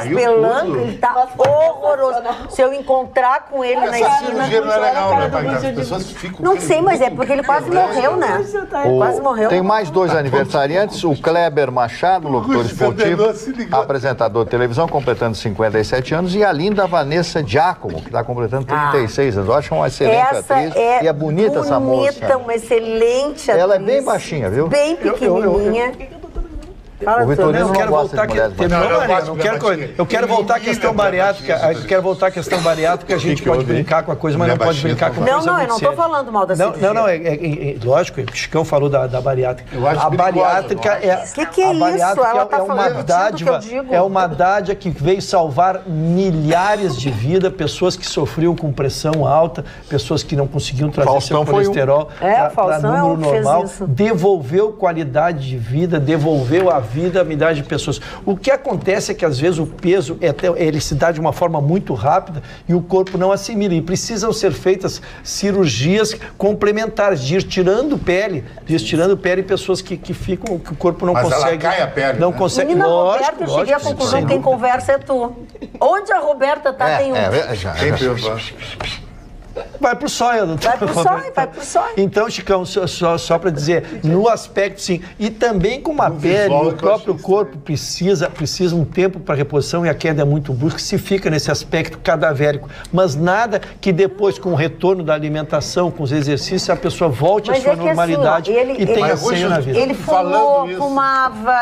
pelancas, ele tá horroroso. Se eu encontrar com ele na esquina... Não é legal, né? As pessoas ficam... Não sei, mas é porque ele quase morreu, né? Ele quase morreu. Tem mais 2 aniversariantes, o Kleber Machado, locutor esportivo, apresentador de televisão, completando 57 anos, e a linda Vanessa Giacomo, que está completando 36 anos. Eu acho uma excelente atriz. E é bonita essa moça. Uma excelente atriz. Ela é bem baixinha, viu? Bem pequenininha. Fala, O Vitorino eu quero não voltar gosta de mulheres Maria, eu quero voltar à questão bariátrica. Eu quero voltar à questão bariátrica. A gente pode brincar com a coisa, mas não pode brincar com a coisa. Não, eu não estou falando mal da cirurgia. Não, lógico, o Chicão falou da bariátrica. A bariátrica é uma dádiva, uma dádiva que veio salvar milhares de vidas, pessoas que sofriam com pressão alta, pessoas que não conseguiam trazer seu colesterol para número normal, devolveu qualidade de vida, devolveu a vida a milhares de pessoas. O que acontece é que às vezes o peso ele se dá de uma forma muito rápida e o corpo não assimila, e precisam ser feitas cirurgias complementares, de ir tirando pele, pessoas que ficam, que o corpo não consegue. Mas ela cai a pele. Não consegue. Menina Roberta, eu cheguei à conclusão que quem conversa é tu. Onde a Roberta tá, tem um. Vai pro sóia, doutor. Vai pro sóia. Então, Chicão, só para dizer, no aspecto, sim, e também com a pele, o próprio corpo precisa um tempo para reposição e a queda é muito brusca, se fica nesse aspecto cadavérico. Mas nada que depois, com o retorno da alimentação, com os exercícios, a pessoa volte à sua normalidade e tenha senho na vida. Ele fumava,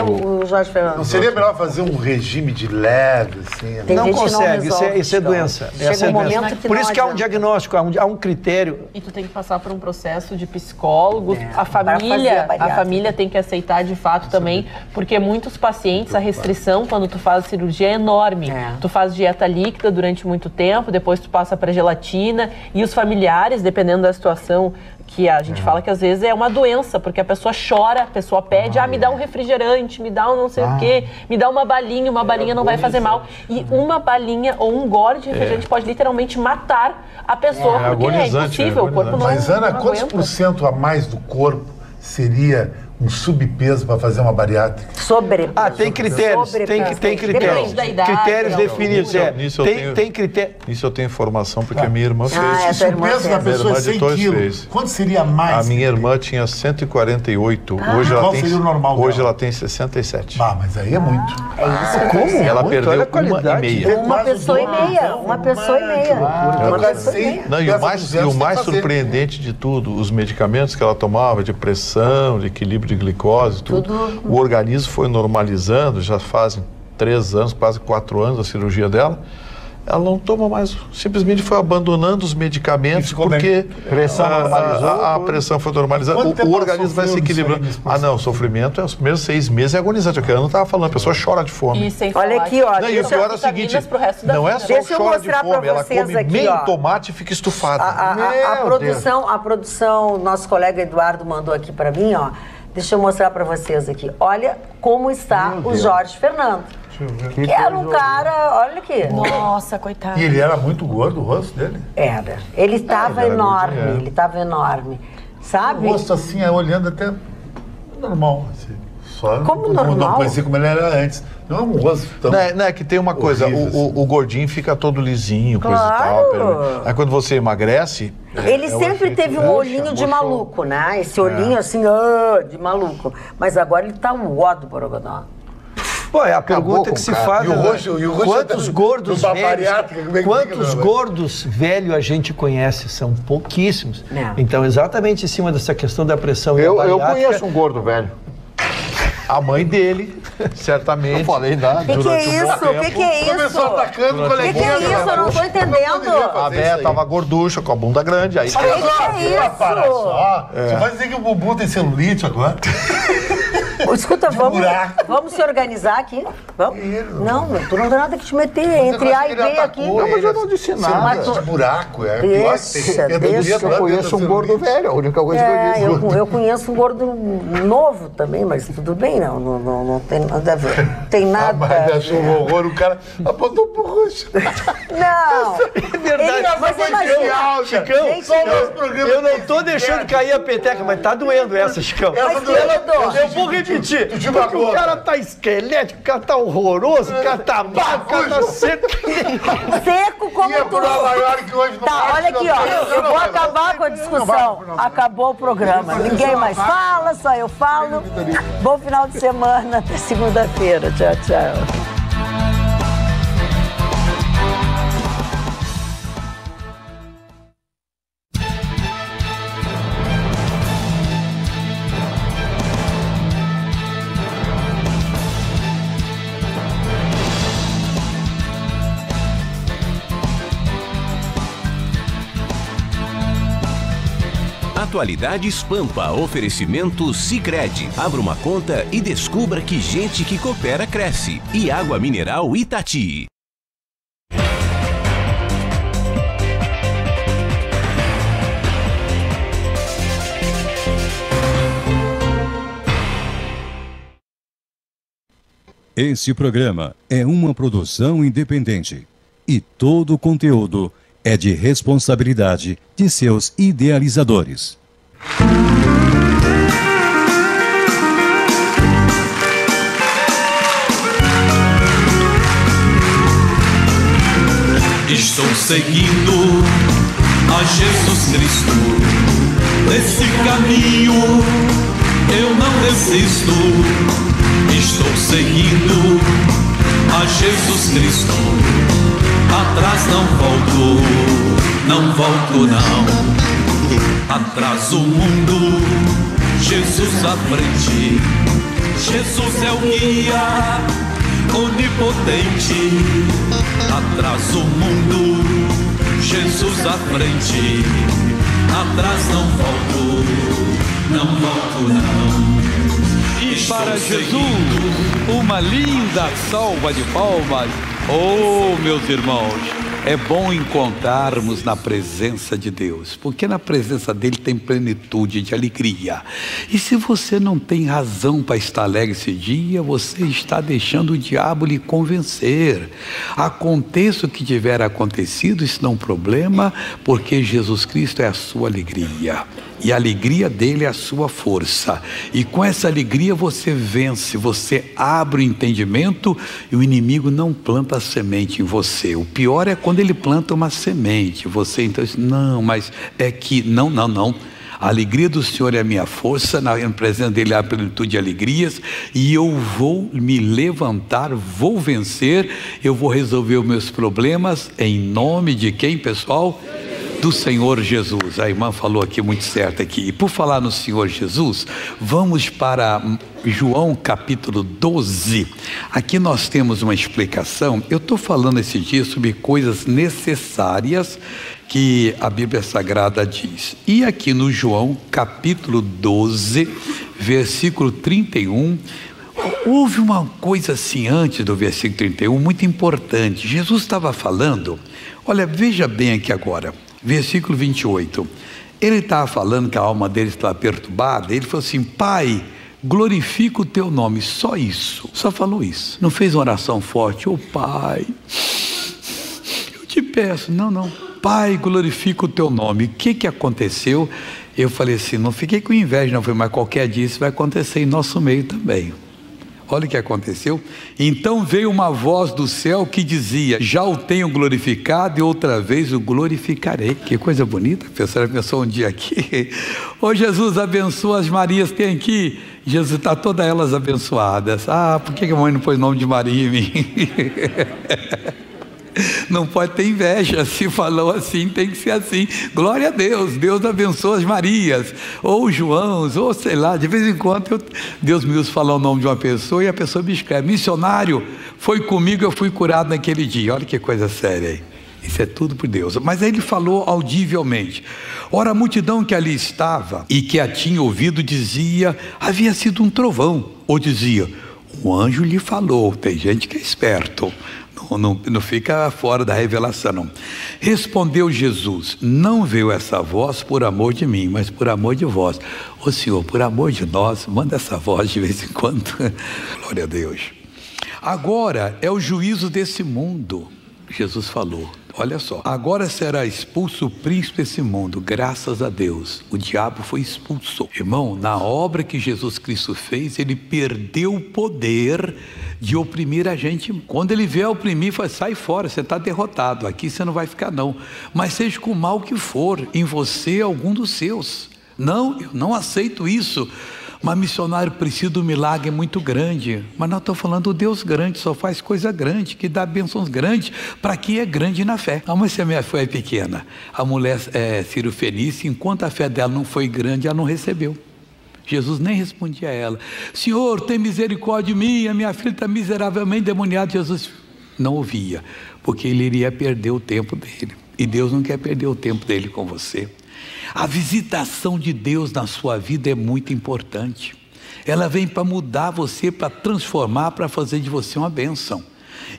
o Jorge Fernando. Não seria melhor fazer um regime de leve, assim? Não consegue, isso é doença. Chega um momento que por isso que há um diagnóstico, há um critério. E tu tem que passar por um processo de psicólogo, a família tem que aceitar de fato também, porque muitos pacientes, a restrição quando tu faz cirurgia é enorme. Tu faz dieta líquida durante muito tempo, depois tu passa para gelatina, e os familiares, dependendo da situação, que a gente fala que às vezes é uma doença, porque a pessoa chora, a pessoa pede, me dá um refrigerante, me dá um não sei o quê, me dá uma balinha não vai fazer mal. E uma balinha ou um gole de refrigerante pode literalmente matar a pessoa, porque é impossível, o corpo não. Mas, Ana, quantos por cento a mais do corpo seria um subpeso para fazer uma bariátrica? Sobrepeso. Tem critérios. Tem critérios. Depende da idade. Critérios definidos. Tem critérios. Nisso eu tenho informação, porque a minha irmã fez. Se o peso da pessoa é 100 quilos, quanto seria mais? A minha irmã tinha 148. Qual seria o normal hoje ela tem 67. Mas aí é muito. Como? Ela perdeu 1,5. Uma pessoa e meia. Não, e o mais surpreendente de tudo, os medicamentos que ela tomava, de pressão, de equilíbrio de glicose, tudo. O organismo foi normalizando, já fazem 3 anos, quase 4 anos a cirurgia dela. Ela não toma mais, simplesmente foi abandonando os medicamentos porque a pressão foi normalizando, o organismo vai se equilibrando. O sofrimento é os primeiros 6 meses é agonizante, é o que a Ana estava falando, a pessoa chora de fome. Olha aqui, ó. E o pior é o seguinte, não é só chora de fome, ela come meio tomate e fica estufada. A produção, nosso colega Eduardo mandou aqui para mim, ó. Deixa eu mostrar para vocês aqui. Olha como está o Jorge Fernando. Que era um cara, olha aqui. Nossa, coitado. E ele era muito gordo, o rosto dele? Era. Ele estava enorme, sabe? O rosto assim, olhando até normal, assim. Só como normal? Não conhecia como ele era antes. Não é um rosto tão... Não é que tem uma coisa, o gordinho fica todo lisinho, coisa e tal. Aí quando você emagrece... Ele sempre teve um olhinho de maluco, né? Esse olhinho assim, de maluco. Mas agora ele tá um ó do Borogodó. É a pergunta que se faz. Quantos gordos velhos? Gordos velhos a gente conhece? São pouquíssimos. Então, exatamente em cima dessa questão da pressão. Eu conheço um gordo velho. A mãe dele, certamente. Não falei nada. O que é isso? Começou atacando o coleguinha. O que é isso? Eu não tô entendendo. A véia tava gorducha, com a bunda grande. Aí para só. Você vai dizer que o Bubu tem celulite agora? Escuta, vamos se organizar aqui? Vamos? Não, tu não tem nada que te meter entre A e B aqui. Não, mas eu não disse nada. De buraco, Deixa. Eu conheço um gordo velho, a única coisa que eu disse. Eu conheço um gordo novo também, mas tudo bem, não tem nada a ver. Tem nada. Mas achou um horror, o cara apontou pro rosto. Não. É verdade. Você imagina. Chicão, eu não tô deixando cair a peteca, mas tá doendo essa, Chicão. Eu vou repetir. Porque o cara tá esquelético, o cara tá horroroso, o cara tá magro, o cara tá seco. Seco como tu. Tá, olha aqui, ó. Eu vou acabar com a discussão. Acabou o programa. Ninguém mais fala, só eu falo. Bom final de semana, até segunda-feira. Tchau, tchau. Atualidades Pampa, oferecimento Sicredi. Abra uma conta e descubra que gente que coopera cresce. E Água Mineral Itati. Esse programa é uma produção independente e todo o conteúdo é de responsabilidade de seus idealizadores. Estou seguindo a Jesus Cristo, nesse caminho eu não desisto. Estou seguindo a Jesus Cristo, atrás não volto, não volto não. Atrás o mundo, Jesus à frente. Jesus é o guia onipotente. Atrás o mundo, Jesus à frente. Atrás não volto, não volto não. E para Jesus, uma linda salva de palmas. Oh, meus irmãos, é bom encontrarmos na presença de Deus, porque na presença dele tem plenitude de alegria. E se você não tem razão para estar alegre esse dia, você está deixando o diabo lhe convencer. Aconteça o que tiver acontecido, isso não é um problema, porque Jesus Cristo é a sua alegria. E a alegria dele é a sua força. E com essa alegria você vence, você abre o entendimento e o inimigo não planta a semente em você. O pior é quando ele planta uma semente. Você então diz, não, mas é que... Não. A alegria do Senhor é a minha força, na presença dele há plenitude de alegrias, e eu vou me levantar, vou vencer, eu vou resolver os meus problemas, em nome de quem, pessoal? Do Senhor Jesus. A irmã falou aqui muito certo aqui. E por falar no Senhor Jesus, vamos para João capítulo 12. Aqui nós temos uma explicação. Eu estou falando esse dia sobre coisas necessárias que a Bíblia Sagrada diz. E aqui no João capítulo 12, versículo 31, houve uma coisa assim antes do versículo 31, muito importante. Jesus estava falando, olha, veja bem aqui agora. Versículo 28, ele estava falando que a alma dele estava perturbada, ele falou assim, Pai, glorifica o teu nome, só isso, só falou isso, não fez uma oração forte, Pai, eu te peço, não, Pai, glorifica o teu nome. O que aconteceu? Eu falei assim, não fiquei com inveja, não, mas qualquer dia isso vai acontecer em nosso meio também. Olha o que aconteceu. Então veio uma voz do céu que dizia, já o tenho glorificado e outra vez o glorificarei. Que coisa bonita. A pessoa pensou um dia aqui, ô Jesus, abençoa as Marias que tem aqui. Jesus está todas elas abençoadas. Por que a mãe não pôs o nome de Maria em mim? Não pode ter inveja, se falou assim, tem que ser assim. Glória a Deus, Deus abençoa as Marias, ou Joãos, ou sei lá, de vez em quando Deus me usa falar o nome de uma pessoa e a pessoa me escreve, missionário, foi comigo, eu fui curado naquele dia. Olha que coisa séria aí. Isso é tudo por Deus. Mas aí ele falou audivelmente. Ora, a multidão que ali estava e que a tinha ouvido dizia, havia sido um trovão, ou dizia, um anjo lhe falou. Tem gente que é esperto. Não fica fora da revelação, não. Respondeu Jesus, não veio essa voz por amor de mim, mas por amor de vós. Ô Senhor, por amor de nós, manda essa voz de vez em quando. Glória a Deus. Agora é o juízo desse mundo. Jesus falou, olha só, agora será expulso o príncipe desse mundo, graças a Deus, o diabo foi expulso. Irmão, na obra que Jesus Cristo fez, ele perdeu o poder de oprimir a gente. Quando ele vier oprimir, fala, sai fora, você está derrotado, aqui você não vai ficar não, mas seja com o mal que for, em você algum dos seus. Não, eu não aceito isso. Mas missionário precisa de um milagre muito grande. Mas nós estamos falando do Deus grande, só faz coisa grande, que dá bênçãos grandes para quem é grande na fé. Mas se a minha fé é pequena, a mulher Cirofenícia, enquanto a fé dela não foi grande, ela não recebeu. Jesus nem respondia a ela, Senhor, tem misericórdia de mim, a minha filha está miseravelmente demoniada. Jesus não ouvia, porque ele iria perder o tempo dele. E Deus não quer perder o tempo dele com você. A visitação de Deus na sua vida é muito importante. Ela vem para mudar você, para transformar, para fazer de você uma bênção.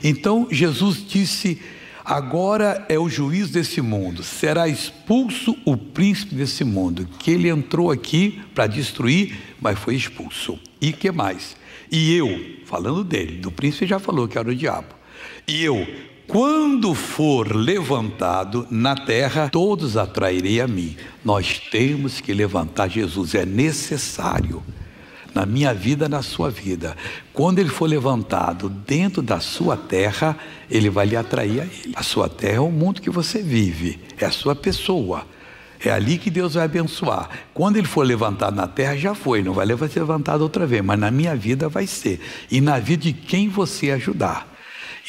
Então Jesus disse: agora é o juiz desse mundo, será expulso o príncipe desse mundo, que ele entrou aqui para destruir, mas foi expulso. E que mais? E eu, falando dele, do príncipe já falou que era o diabo. E eu, quando for levantado na terra, todos atrairei a mim. Nós temos que levantar Jesus, é necessário. Na minha vida, na sua vida. Quando ele for levantado dentro da sua terra, ele vai lhe atrair a ele. A sua terra é o mundo que você vive, é a sua pessoa. É ali que Deus vai abençoar. Quando ele for levantado na terra, já foi, não vai ser levantado outra vez, mas na minha vida vai ser. E na vida de quem você ajudar.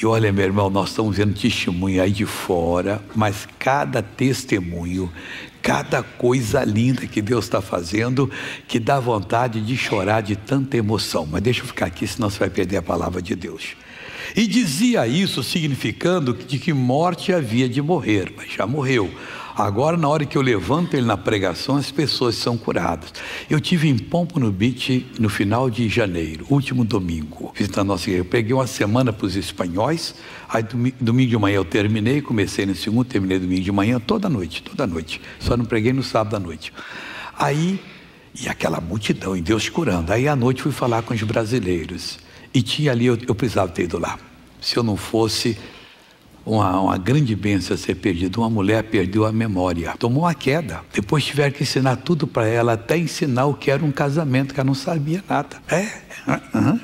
E olha, meu irmão, nós estamos vendo testemunho aí de fora, mas cada testemunho, cada coisa linda que Deus está fazendo, que dá vontade de chorar de tanta emoção. Mas deixa eu ficar aqui, senão você vai perder a palavra de Deus. E dizia isso significando de que morte havia de morrer, mas já morreu. Agora, na hora que eu levanto ele na pregação, as pessoas são curadas. Eu tive em Pompano Beach no final de janeiro, último domingo, visitando a nossa igreja. Eu peguei uma semana para os espanhóis, aí domingo de manhã eu terminei, comecei no segundo, terminei domingo de manhã, toda noite. Só não preguei no sábado à noite. Aí, e aquela multidão, e Deus curando. Aí à noite fui falar com os brasileiros. E tinha ali, eu precisava ter ido lá. Se eu não fosse... Uma grande bênção a ser perdida. Uma mulher perdeu a memória, tomou uma queda, depois tiveram que ensinar tudo para ela, até ensinar o que era um casamento, que ela não sabia nada.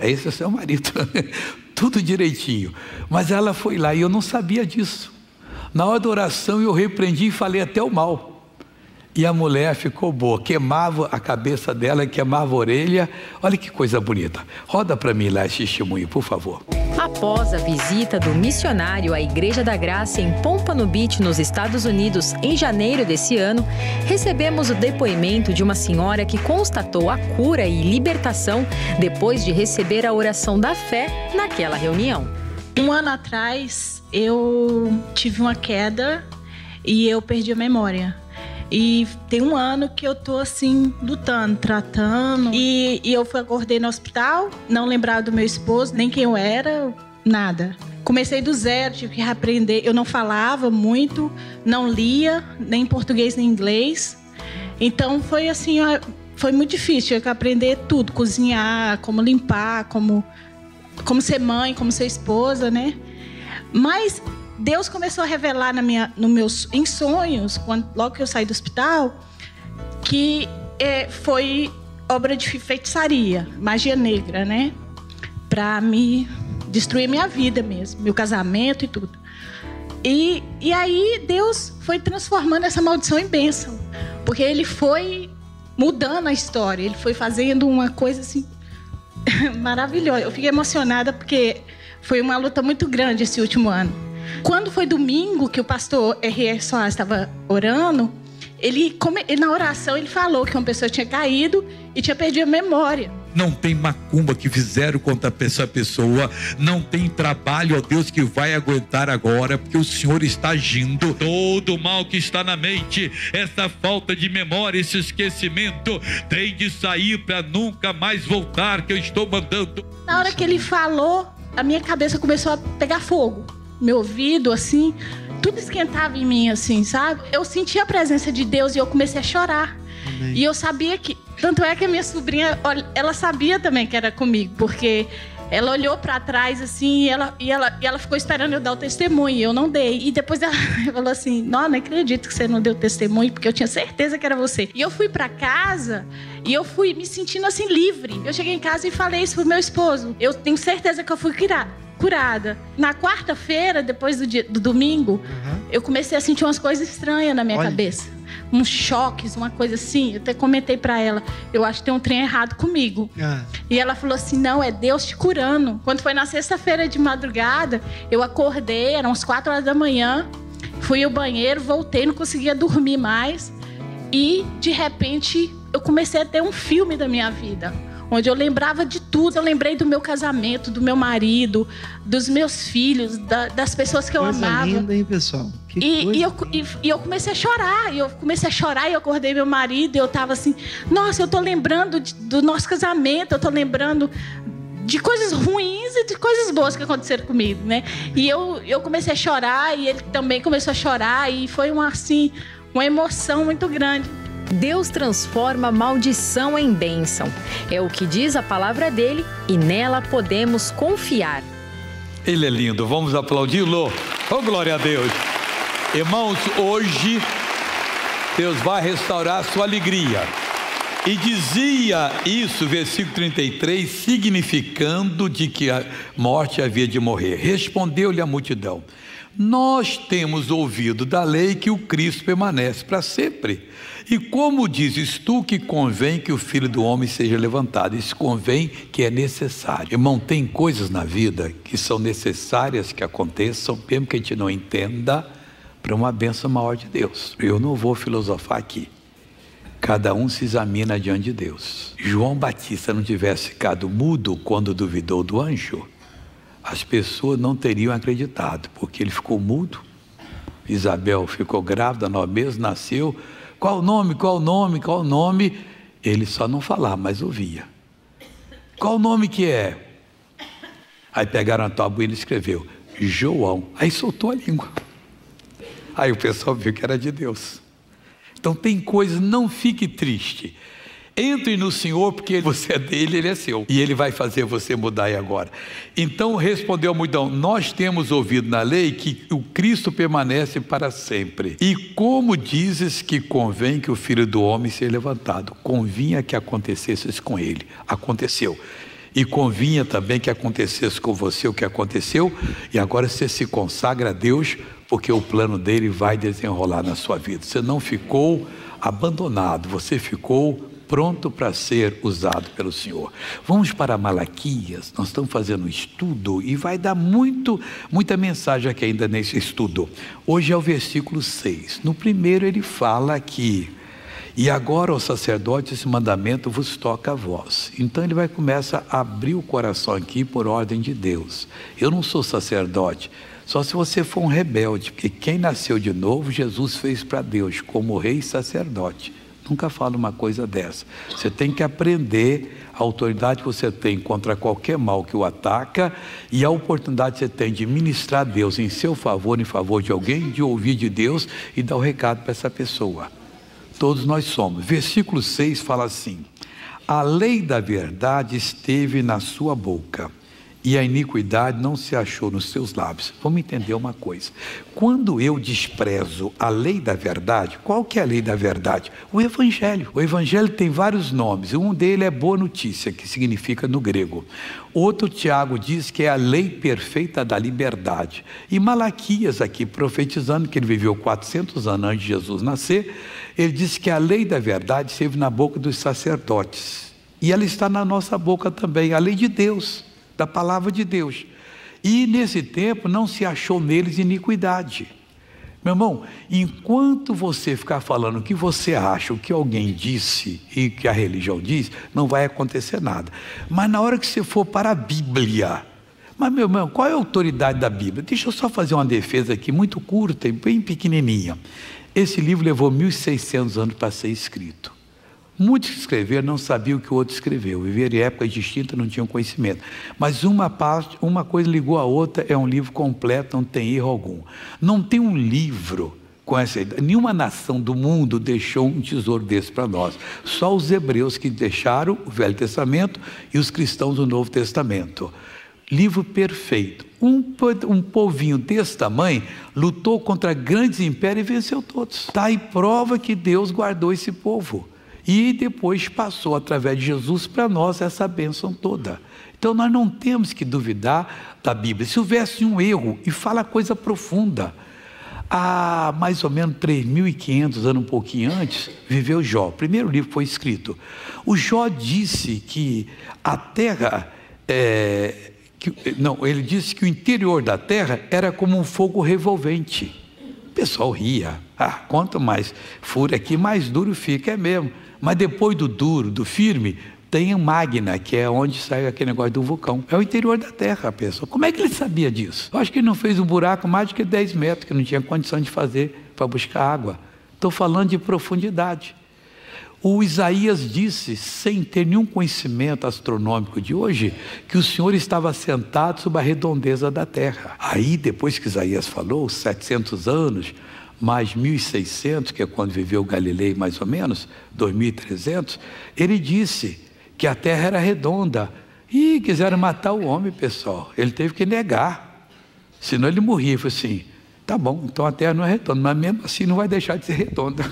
Esse é o seu marido. Tudo direitinho, mas ela foi lá e eu não sabia disso. Na hora da oração eu repreendi e falei até o mal. E a mulher ficou boa, queimava a cabeça dela, queimava a orelha. Olha que coisa bonita. Roda para mim lá esse testemunho, por favor. Após a visita do missionário à Igreja da Graça em Pompano Beach, nos Estados Unidos, em janeiro desse ano, recebemos o depoimento de uma senhora que constatou a cura e libertação depois de receber a oração da fé naquela reunião. Um ano atrás, eu tive uma queda e eu perdi a memória. E tem um ano que eu tô assim, lutando, tratando. E eu acordei no hospital, não lembrava do meu esposo, nem quem eu era, nada. Comecei do zero, tive que reaprender. Eu não falava muito, não lia, nem português nem inglês. Então foi assim, foi muito difícil. Tive que aprender tudo, cozinhar, como limpar, como ser mãe, como ser esposa, né? Mas Deus começou a revelar em sonhos, logo que eu saí do hospital, que foi obra de feitiçaria, magia negra, né? Para me destruir minha vida mesmo, meu casamento e tudo. E aí Deus foi transformando essa maldição em bênção, porque Ele foi mudando a história, Ele foi fazendo uma coisa assim maravilhosa. Eu fiquei emocionada porque foi uma luta muito grande esse último ano. Quando foi domingo que o pastor R.R. Soares estava orando, na oração ele falou que uma pessoa tinha caído e tinha perdido a memória. Não tem macumba que fizeram contra essa pessoa, não tem trabalho, ó Deus, que vai aguentar agora, porque o Senhor está agindo. Todo o mal que está na mente, essa falta de memória, esse esquecimento, tem de sair para nunca mais voltar, que eu estou mandando. Na hora que ele falou, a minha cabeça começou a pegar fogo. Meu ouvido, assim, tudo esquentava em mim, assim, sabe? Eu senti a presença de Deus e eu comecei a chorar. Amém. E eu sabia que... Tanto é que a minha sobrinha, ela sabia também que era comigo, porque ela olhou pra trás, assim, e ela ficou esperando eu dar o testemunho, e eu não dei. E depois ela falou assim, não acredito que você não deu testemunho, porque eu tinha certeza que era você. E eu fui pra casa, e eu fui me sentindo, assim, livre. Eu cheguei em casa e falei isso pro meu esposo. Eu tenho certeza que eu fui curada. Na quarta-feira, depois do domingo, eu comecei a sentir umas coisas estranhas na minha cabeça. Uns choques, uma coisa assim. Eu até comentei pra ela, eu acho que tem um trem errado comigo. E ela falou assim, não, é Deus te curando. Quando foi na sexta-feira de madrugada, eu acordei, eram umas 4 horas da manhã, fui ao banheiro, voltei, não conseguia dormir mais. E, de repente, eu comecei a ter um filme da minha vida. onde eu lembrava de tudo. Eu lembrei do meu casamento, do meu marido, dos meus filhos, das pessoas que eu amava. Coisa linda, hein, pessoal? E eu comecei a chorar. E eu acordei meu marido e eu tava assim, nossa, eu tô lembrando do nosso casamento, eu tô lembrando de coisas ruins e de coisas boas que aconteceram comigo, né? E eu comecei a chorar e ele também começou a chorar e foi uma emoção muito grande. Deus transforma maldição em bênção. É o que diz a palavra dele e nela podemos confiar. Ele é lindo, vamos aplaudi-lo. Oh, glória a Deus. Irmãos, hoje Deus vai restaurar a sua alegria. E dizia isso, versículo 33, significando de que a morte havia de morrer. Respondeu-lhe a multidão: nós temos ouvido da lei que o Cristo permanece para sempre. E como dizes tu que convém que o Filho do Homem seja levantado? Isso convém que é necessário. Irmão, tem coisas na vida que são necessárias que aconteçam, mesmo que a gente não entenda, para uma bênção maior de Deus. Eu não vou filosofar aqui. Cada um se examina diante de Deus. João Batista não tivesse ficado mudo quando duvidou do anjo, as pessoas não teriam acreditado, porque ele ficou mudo. Isabel ficou grávida, 9 meses, nasceu. Qual o nome? Qual o nome? Qual o nome? Ele só não falava, mas ouvia. Qual o nome que é? Aí pegaram a tabuinha e escreveu João. Aí soltou a língua. Aí o pessoal viu que era de Deus. Então tem coisas, não fique triste. Entre no Senhor, porque você é dele, ele é seu. E ele vai fazer você mudar aí agora. Então respondeu a multidão: nós temos ouvido na lei que o Cristo permanece para sempre. E como dizes que convém que o Filho do Homem seja levantado? Convinha que acontecesse isso com ele. Aconteceu. E convinha também que acontecesse com você o que aconteceu. E agora você se consagra a Deus, porque o plano dele vai desenrolar na sua vida. Você não ficou abandonado, você ficou pronto para ser usado pelo Senhor. Vamos para Malaquias, nós estamos fazendo um estudo e vai dar muita mensagem aqui ainda nesse estudo. Hoje é o versículo 6. No primeiro ele fala aqui: e agora, ó sacerdote, esse mandamento vos toca a vós. Então ele vai começar a abrir o coração aqui por ordem de Deus. Eu não sou sacerdote, só se você for um rebelde, porque quem nasceu de novo, Jesus fez para Deus como rei e sacerdote. Nunca fala uma coisa dessa. Você tem que aprender a autoridade que você tem contra qualquer mal que o ataca e a oportunidade que você tem de ministrar a Deus em seu favor, em favor de alguém, de ouvir de Deus e dar o recado para essa pessoa. Todos nós somos. Versículo 6 fala assim: a lei da verdade esteve na sua boca e a iniquidade não se achou nos seus lábios. Vamos entender uma coisa. Quando eu desprezo a lei da verdade, qual que é a lei da verdade? O Evangelho. O Evangelho tem vários nomes. Um deles é boa notícia, que significa no grego. Outro, Tiago diz que é a lei perfeita da liberdade. E Malaquias aqui, profetizando que ele viveu 400 anos antes de Jesus nascer, ele diz que a lei da verdade esteve na boca dos sacerdotes. E ela está na nossa boca também, a lei de Deus, da palavra de Deus. E nesse tempo não se achou neles iniquidade. Meu irmão, enquanto você ficar falando o que você acha, o que alguém disse e que a religião diz, não vai acontecer nada. Mas na hora que você for para a Bíblia, mas meu irmão, qual é a autoridade da Bíblia? Deixa eu só fazer uma defesa aqui muito curta e bem pequenininha. Esse livro levou 1.600 anos para ser escrito. Muitos que escreveram não sabiam o que o outro escreveu, viveram em épocas distintas, não tinham conhecimento. Mas uma coisa ligou a outra, é um livro completo, não tem erro algum. Não tem um livro com essa ideia. Nenhuma nação do mundo deixou um tesouro desse para nós. Só os hebreus que deixaram o Velho Testamento e os cristãos o Novo Testamento. Livro perfeito. Um povinho desse tamanho lutou contra grandes impérios e venceu todos. Está aí prova que Deus guardou esse povo. E depois passou através de Jesus para nós essa bênção toda. Então nós não temos que duvidar da Bíblia. Se houvesse um erro, e fala coisa profunda, há mais ou menos 3.500 anos, um pouquinho antes, viveu Jó. O primeiro livro foi escrito. O Jó disse que a terra, ele disse que o interior da terra era como um fogo revolvente. O pessoal ria. Quanto mais fura aqui, mais duro fica, é mesmo. Mas depois do duro, do firme, tem a Magna, que é onde sai aquele negócio do vulcão. É o interior da Terra, a pessoa. Como é que ele sabia disso? Eu acho que ele não fez um buraco mais de que 10 metros, que não tinha condição de fazer para buscar água. Estou falando de profundidade. O Isaías disse, sem ter nenhum conhecimento astronômico de hoje, que o Senhor estava sentado sobre a redondeza da terra. Aí, depois que Isaías falou, 700 anos, mais 1.600, que é quando viveu Galilei mais ou menos, 2.300, ele disse que a terra era redonda. E quiseram matar o homem, pessoal. Ele teve que negar, senão ele morria. Ele falou assim, tá bom, então a terra não é redonda, mas mesmo assim não vai deixar de ser redonda.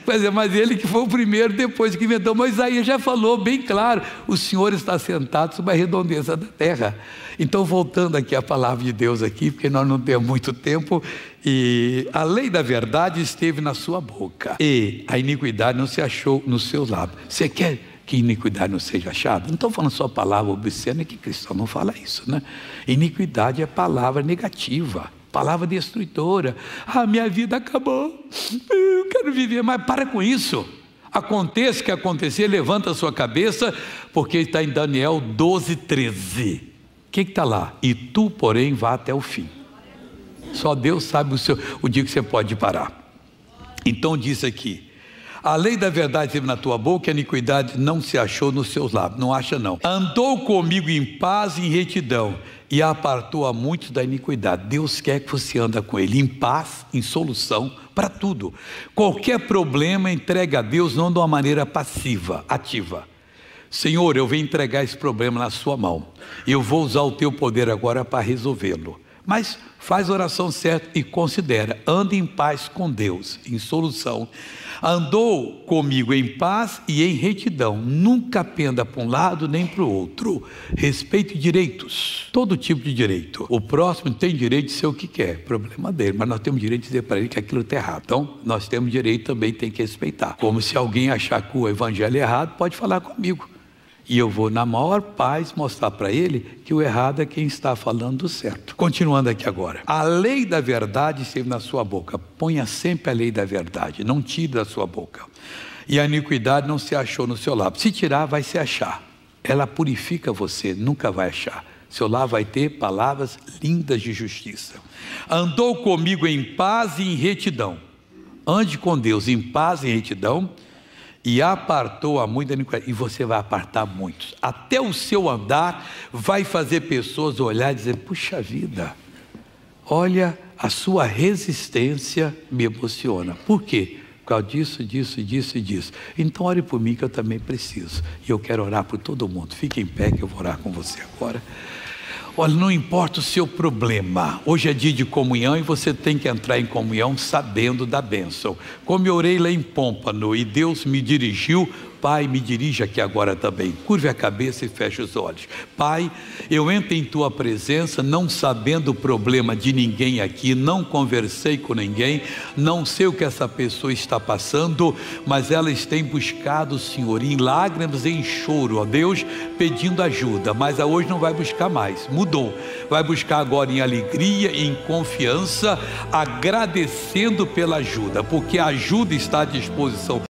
Mas ele que foi o primeiro depois que inventou. Mas Isaías já falou bem claro, o Senhor está sentado sobre a redondeza da terra. Então, voltando aqui à palavra de Deus aqui, porque nós não temos muito tempo, e a lei da verdade esteve na sua boca, e a iniquidade não se achou nos seus lábios. Você quer que iniquidade não seja achada? Não estou falando só palavra obscena, que cristão não fala isso, né? Iniquidade é palavra negativa, palavra destruidora. Ah, minha vida acabou, eu quero viver mais. Para com isso. Aconteça o que acontecer, levanta a sua cabeça, porque está em Daniel 12:13. O que está lá? E tu, porém, vá até o fim. Só Deus sabe o dia que você pode parar. Então diz aqui, a lei da verdade esteve na tua boca, e a iniquidade não se achou nos seus lábios. Não acha não. Andou comigo em paz e em retidão, e apartou a muitos da iniquidade. Deus quer que você anda com Ele em paz, em solução, para tudo. Qualquer problema entrega a Deus, não de uma maneira passiva, ativa. Senhor, eu venho entregar esse problema na sua mão. Eu vou usar o teu poder agora para resolvê-lo. Mas faz a oração certa e considera, anda em paz com Deus, em solução. Andou comigo em paz e em retidão, nunca penda para um lado nem para o outro. Respeite direitos, todo tipo de direito. O próximo tem direito de ser o que quer, problema dele, mas nós temos direito de dizer para ele que aquilo está errado. Então, nós temos direito também, tem que respeitar. Como se alguém achar que o evangelho é errado, pode falar comigo. E eu vou, na maior paz, mostrar para ele que o errado é quem está falando do certo. Continuando aqui agora. A lei da verdade esteve na sua boca. Ponha sempre a lei da verdade, não tire da sua boca. E a iniquidade não se achou no seu lábio. Se tirar, vai se achar. Ela purifica você, nunca vai achar. Seu lábio vai ter palavras lindas de justiça. Andou comigo em paz e em retidão. Ande com Deus em paz e em retidão. E apartou a muita iniquidade, e você vai apartar muitos. Até o seu andar vai fazer pessoas olhar e dizer, puxa vida, olha, a sua resistência me emociona. Por quê? Por causa disso, disso, disso e disso. Então ore por mim que eu também preciso. E eu quero orar por todo mundo. Fique em pé que eu vou orar com você agora. Olha, não importa o seu problema, hoje é dia de comunhão e você tem que entrar em comunhão sabendo da bênção. Como eu orei lá em Pômpano e Deus me dirigiu, Pai, me dirige aqui agora também. Curve a cabeça e feche os olhos. Pai, eu entro em Tua presença, não sabendo o problema de ninguém aqui, não conversei com ninguém, não sei o que essa pessoa está passando, mas elas têm buscado o Senhor em lágrimas e em choro, ó Deus, pedindo ajuda, mas a hoje não vai buscar mais, mudou. Vai buscar agora em alegria, em confiança, agradecendo pela ajuda, porque a ajuda está à disposição.